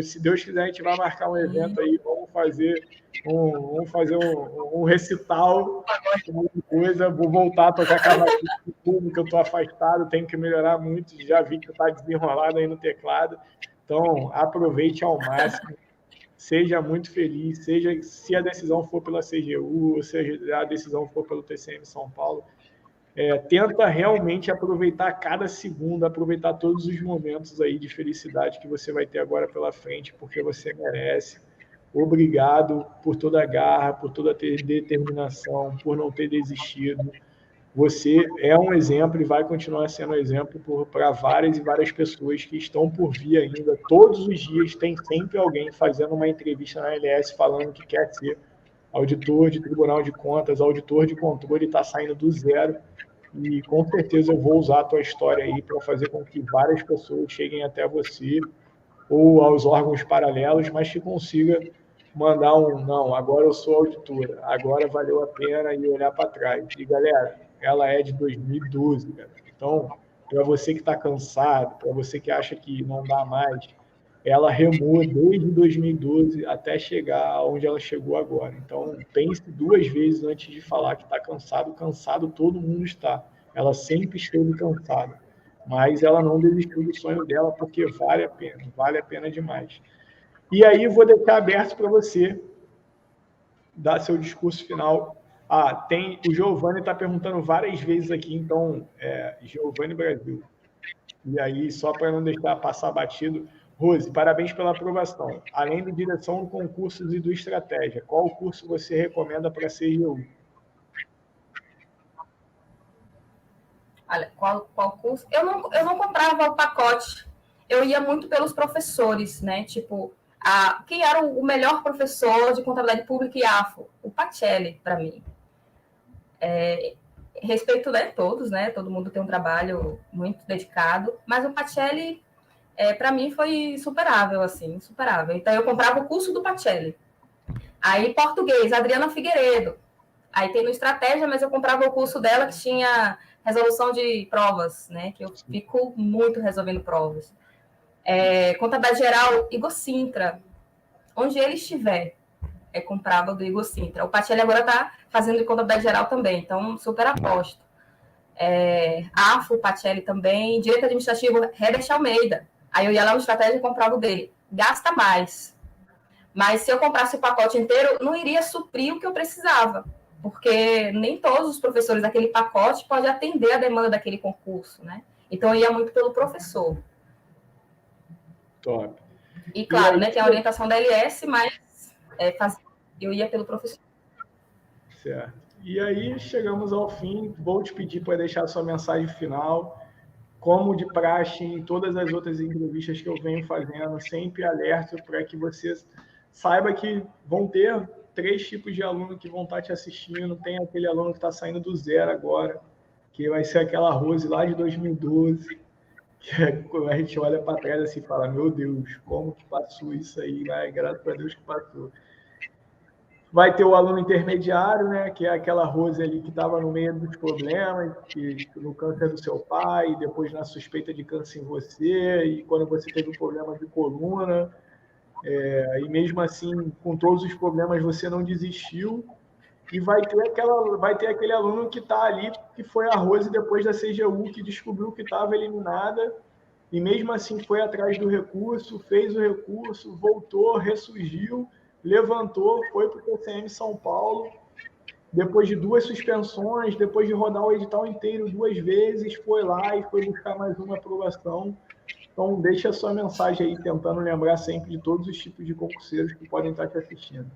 Se Deus quiser, a gente vai marcar um evento aí, vamos fazer um recital, uma coisa, vou voltar a tocar cavaquinho público, eu estou afastado, tenho que melhorar muito, já vi que está desenrolado aí no teclado, então aproveite ao máximo, seja muito feliz, seja se a decisão for pela CGU, ou seja a decisão for pelo TCM São Paulo, tenta realmente aproveitar cada segundo, aproveitar todos os momentos aí de felicidade que você vai ter agora pela frente, porque você merece. Obrigado por toda a garra, por toda a determinação, por não ter desistido. Você é um exemplo e vai continuar sendo um exemplo para várias e várias pessoas que estão por vir ainda. Todos os dias tem sempre alguém fazendo uma entrevista na LS falando que quer ser auditor de Tribunal de Contas, auditor de controle, está saindo do zero. E com certeza eu vou usar a tua história aí para fazer com que várias pessoas cheguem até você ou aos órgãos paralelos, mas que consiga mandar não, agora eu sou auditora, agora valeu a pena e olhar para trás. E, galera, ela é de 2012, galera. Então, para você que está cansado, para você que acha que não dá mais, ela remou desde 2012 até chegar aonde ela chegou agora. Então, pense duas vezes antes de falar que está cansado. Cansado todo mundo está. Ela sempre esteve cansada. Mas ela não desistiu do sonho dela porque vale a pena demais. E aí vou deixar aberto para você dar seu discurso final. Tem o Giovanni está perguntando várias vezes aqui, então, Giovanni Brasil. E aí, só para não deixar passar batido, Rose, parabéns pela aprovação. Além de direção de concursos e do estratégia, qual curso você recomenda para a CGU? Olha, qual curso? Eu não comprava o pacote. Eu ia muito pelos professores, né? Tipo, Quem era o melhor professor de contabilidade pública e AFO? O Pacelli, para mim. Respeito, né, todos, né? Todo mundo tem um trabalho muito dedicado, mas o Pacelli, para mim, foi insuperável, assim, insuperável. Então, eu comprava o curso do Pacelli. Aí, português, Adriana Figueiredo. Aí tem no Estratégia, mas eu comprava o curso dela que tinha resolução de provas, né? Que eu fico muito resolvendo provas. Contabilidade geral, Igor Sintra. Onde ele estiver, comprava do Igor Sintra. O Pacelli agora está fazendo de contabilidade geral também, então super aposto. AFO, Pacelli também. Direito administrativo, Herbert Almeida. Aí eu ia lá no Estratégia e comprava o dele. Gasta mais. Mas se eu comprasse o pacote inteiro, não iria suprir o que eu precisava, porque nem todos os professores daquele pacote podem atender a demanda daquele concurso, né? Então, eu ia muito pelo professor. Top. E claro, aí, né, tem a orientação da LS, mas eu ia pelo professor. Certo. E aí, chegamos ao fim. Vou te pedir para deixar a sua mensagem final. Como de praxe em todas as outras entrevistas que eu venho fazendo, sempre alerto para que você saiba que vão ter 3 tipos de aluno que vão estar te assistindo. Tem aquele aluno que está saindo do zero agora, que vai ser aquela Rose lá de 2012, que a gente olha para trás assim e fala, meu Deus, como que passou isso aí, né? Graças a Deus que passou. Vai ter o aluno intermediário, né, que é aquela Rose ali que estava no meio dos problemas, que no câncer do seu pai, depois na suspeita de câncer em você, e quando você teve um problema de coluna, e mesmo assim, com todos os problemas, você não desistiu. E vai ter aquele aluno que está ali, que foi a Rose depois da CGU, que descobriu que estava eliminada, e mesmo assim foi atrás do recurso, fez o recurso, voltou, ressurgiu, levantou, foi para o TCM São Paulo, depois de 2 suspensões, depois de rodar o edital inteiro 2 vezes, foi lá e foi buscar mais uma aprovação. Então, deixa a sua mensagem aí, tentando lembrar sempre de todos os tipos de concurseiros que podem estar te assistindo.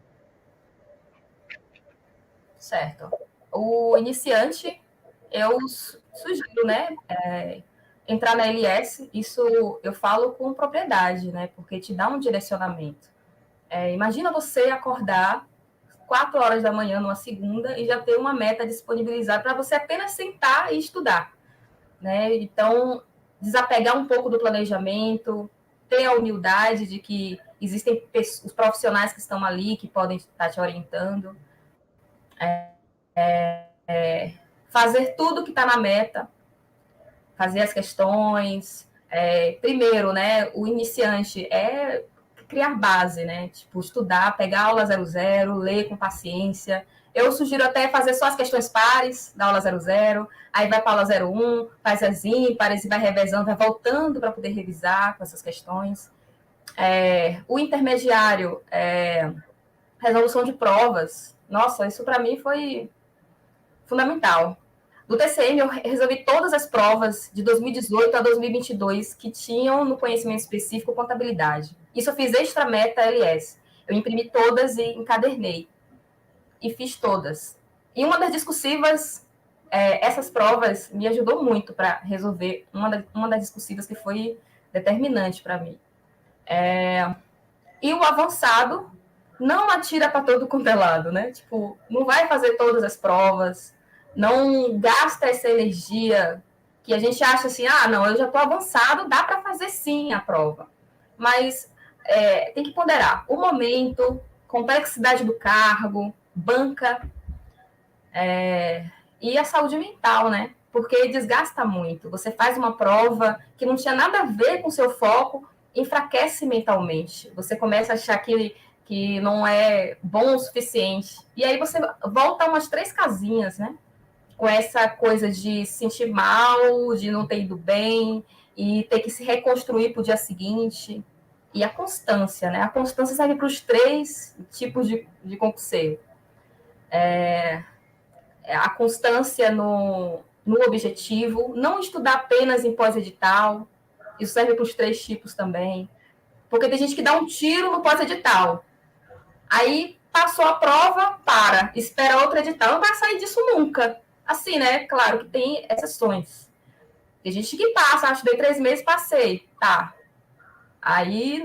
Certo. O iniciante, eu sugiro, né, entrar na LS, isso eu falo com propriedade, né, porque te dá um direcionamento. Imagina você acordar 4 horas da manhã numa segunda e já ter uma meta disponibilizada para você apenas sentar e estudar, né? Então, desapegar um pouco do planejamento, ter a humildade de que existem os profissionais que estão ali, que podem estar te orientando, fazer tudo que está na meta, fazer as questões. Primeiro, né, o iniciante criar base, né? Tipo, estudar, pegar a aula 00, ler com paciência. Eu sugiro até fazer só as questões pares da aula 00, aí vai para a aula 01, faz as ímpares e vai revezando, vai voltando para poder revisar com essas questões. O intermediário, resolução de provas. Nossa, isso para mim foi fundamental. Do TCM, eu resolvi todas as provas de 2018 a 2022 que tinham no conhecimento específico contabilidade. Isso eu fiz extra meta LS. Eu imprimi todas e encadernei. E fiz todas. E uma das discursivas, essas provas me ajudou muito para resolver uma das discursivas que foi determinante para mim. E o avançado não atira para todo quanto é lado, né? Tipo, não vai fazer todas as provas, não gasta essa energia que a gente acha assim, não, eu já estou avançado, dá para fazer sim a prova. Mas tem que ponderar o momento, complexidade do cargo, banca e a saúde mental, né? Porque desgasta muito. Você faz uma prova que não tinha nada a ver com o seu foco, enfraquece mentalmente. Você começa a achar que não é bom o suficiente. E aí você volta umas 3 casinhas, né? Com essa coisa de se sentir mal, de não ter ido bem, e ter que se reconstruir para o dia seguinte. E a constância, né? A constância serve para os 3 tipos de concurseiro. A constância no objetivo, não estudar apenas em pós-edital, isso serve para os 3 tipos também. Porque tem gente que dá um tiro no pós-edital. Aí passou a prova, espera outro edital, não vai sair disso nunca. Assim, né? Claro que tem exceções. Tem gente que passa, estudei 3 meses, passei. Tá. Aí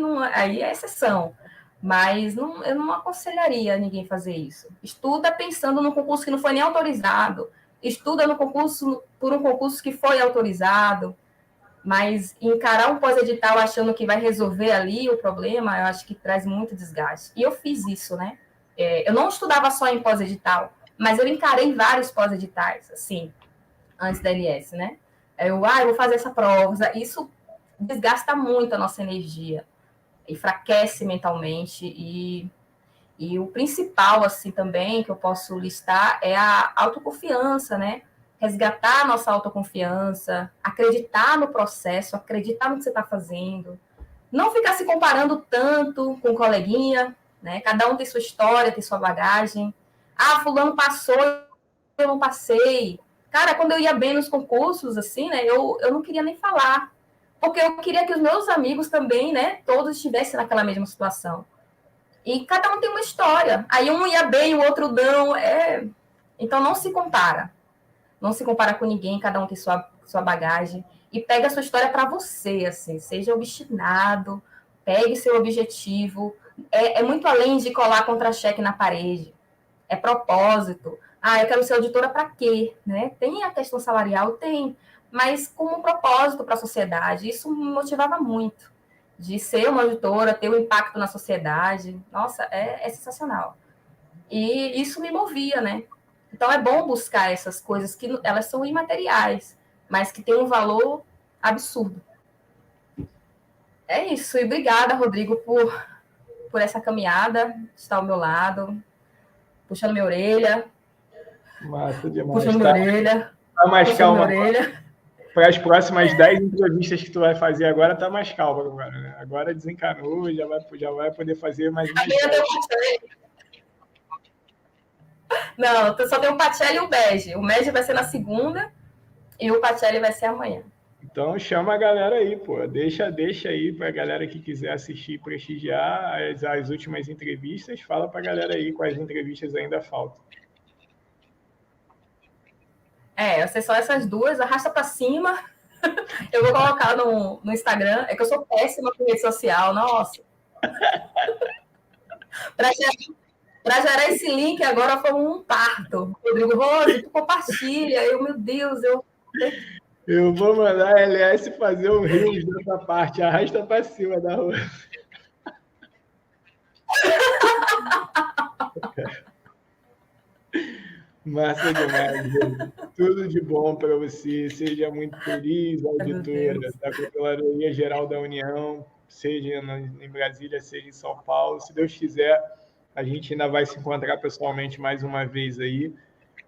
é exceção. Mas eu não aconselharia ninguém fazer isso. Estuda pensando no concurso que não foi nem autorizado. Estuda no concurso por um concurso que foi autorizado. Mas encarar um pós-edital achando que vai resolver ali o problema, eu acho que traz muito desgaste. E eu fiz isso, né? Eu não estudava só em pós-edital, mas eu encarei vários pós-editais, assim, antes da LS, né? Eu vou fazer essa prova. Isso desgasta muito a nossa energia, enfraquece mentalmente e o principal, assim, também, que eu posso listar é a autoconfiança, né? Resgatar a nossa autoconfiança, acreditar no processo, acreditar no que você está fazendo. Não ficar se comparando tanto com o coleguinha, né? Cada um tem sua história, tem sua bagagem. Ah, fulano passou, eu não passei. Cara, quando eu ia bem nos concursos, assim, né? Eu não queria nem falar. Porque eu queria que os meus amigos também, né? Todos estivessem naquela mesma situação. E cada um tem uma história. Aí um ia bem, o outro não. Então não se compara. Não se compara com ninguém, cada um tem sua bagagem. E pega a sua história para você, assim. Seja obstinado, pegue seu objetivo. É muito além de colar contra-cheque na parede. É propósito. Ah, eu quero ser auditora para quê? Né? Tem a questão salarial? Tem. Mas como um propósito para a sociedade. Isso me motivava muito de ser uma auditora, ter um impacto na sociedade. Nossa, é sensacional. E isso me movia, né? Então é bom buscar essas coisas que elas são imateriais, mas que têm um valor absurdo. É isso. E obrigada, Rodrigo, por essa caminhada, estar ao meu lado, puxando minha orelha. Massa demais. Puxando minha orelha. Tá mais calma. Para as próximas 10 entrevistas que tu vai fazer agora, tá mais calma agora, né? Agora desencanou, já vai poder fazer mais umas 10. Não, só tem o Pacelli e o Bege. O Bege vai ser na segunda e o Pacelli vai ser amanhã. Então chama a galera aí, pô. Deixa aí para a galera que quiser assistir, prestigiar as últimas entrevistas. Fala para a galera aí quais entrevistas ainda faltam. Vai ser só essas duas, arrasta para cima. Eu vou colocar no Instagram. É que eu sou péssima com rede social, nossa. Para gerar esse link agora foi um parto. Rodrigo Rose, tu compartilha. Meu Deus, Eu vou mandar a LS fazer um rios dessa parte. Arrasta para cima da rua. Massa demais, gente. Tudo de bom para você. Seja muito feliz, auditora da Controladoria Geral da União, seja em Brasília, seja em São Paulo. Se Deus quiser, a gente ainda vai se encontrar pessoalmente mais uma vez aí.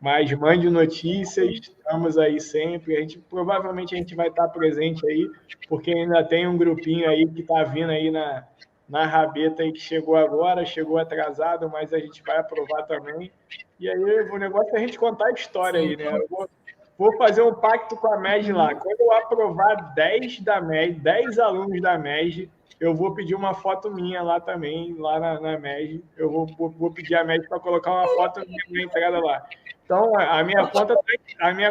Mas mande notícias, estamos aí sempre. Provavelmente a gente vai estar presente aí, porque ainda tem um grupinho aí que está vindo aí na rabeta aí que chegou agora, chegou atrasado, mas a gente vai aprovar também. E aí o negócio é a gente contar a história aí, né? Eu vou fazer um pacto com a MEG lá. Quando eu aprovar 10 da MEG, 10 alunos da MEG, eu vou pedir uma foto minha lá também, lá na MEG. Eu vou pedir a MEG para colocar uma foto minha na entrada lá. Então, a minha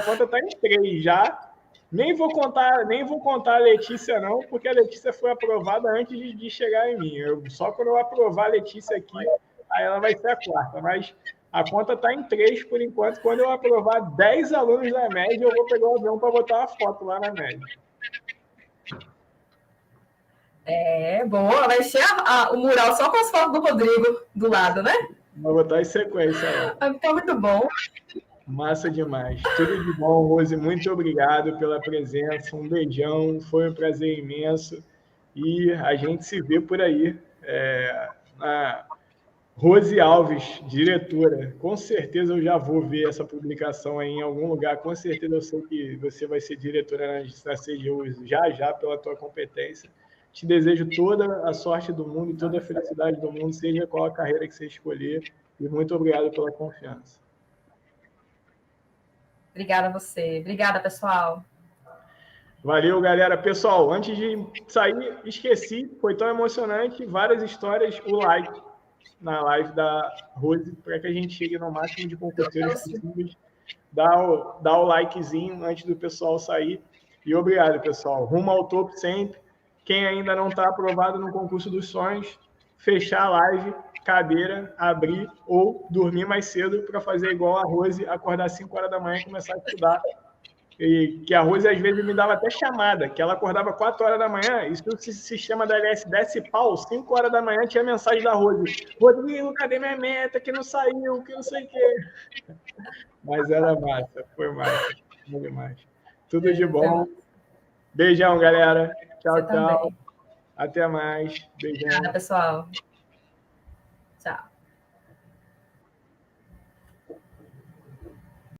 conta tá em 3 já. Nem vou contar a Letícia, não, porque a Letícia foi aprovada antes de chegar em mim. Só quando eu aprovar a Letícia aqui, aí ela vai ser a quarta. Mas a conta está em 3 por enquanto. Quando eu aprovar 10 alunos na média, eu vou pegar o avião para botar uma foto lá na média. Boa. Vai ser o mural só com as fotos do Rodrigo do lado, né? Vou botar em sequência. Tá muito bom. Massa demais. Tudo de bom, Rose. Muito obrigado pela presença. Um beijão. Foi um prazer imenso. E a gente se vê por aí. Rose Alves, diretora. Com certeza eu já vou ver essa publicação aí em algum lugar. Com certeza eu sei que você vai ser diretora na CGU já pela tua competência. Te desejo toda a sorte do mundo e toda a felicidade do mundo, seja qual a carreira que você escolher. E muito obrigado pela confiança. Obrigada a você. Obrigada, pessoal. Valeu, galera. Pessoal, antes de sair, esqueci, foi tão emocionante, várias histórias, o like na live da Rose, para que a gente chegue no máximo de concurseiros possíveis. Dá o likezinho antes do pessoal sair. E obrigado, pessoal. Rumo ao topo sempre. Quem ainda não está aprovado no concurso dos sonhos, fechar a live, cadeira, abrir ou dormir mais cedo para fazer igual a Rose, acordar às 5 horas da manhã e começar a estudar. E que a Rose às vezes me dava até chamada, que ela acordava 4 horas da manhã, e se o sistema da LS desse pau, 5 horas da manhã tinha mensagem da Rose: Rodrigo, cadê minha meta? Que não saiu, que não sei o quê. Mas era massa, foi massa. Foi demais. Tudo de bom. Beijão, galera. Tchau, tchau. Até mais. Beijão. Obrigada, pessoal. Tchau.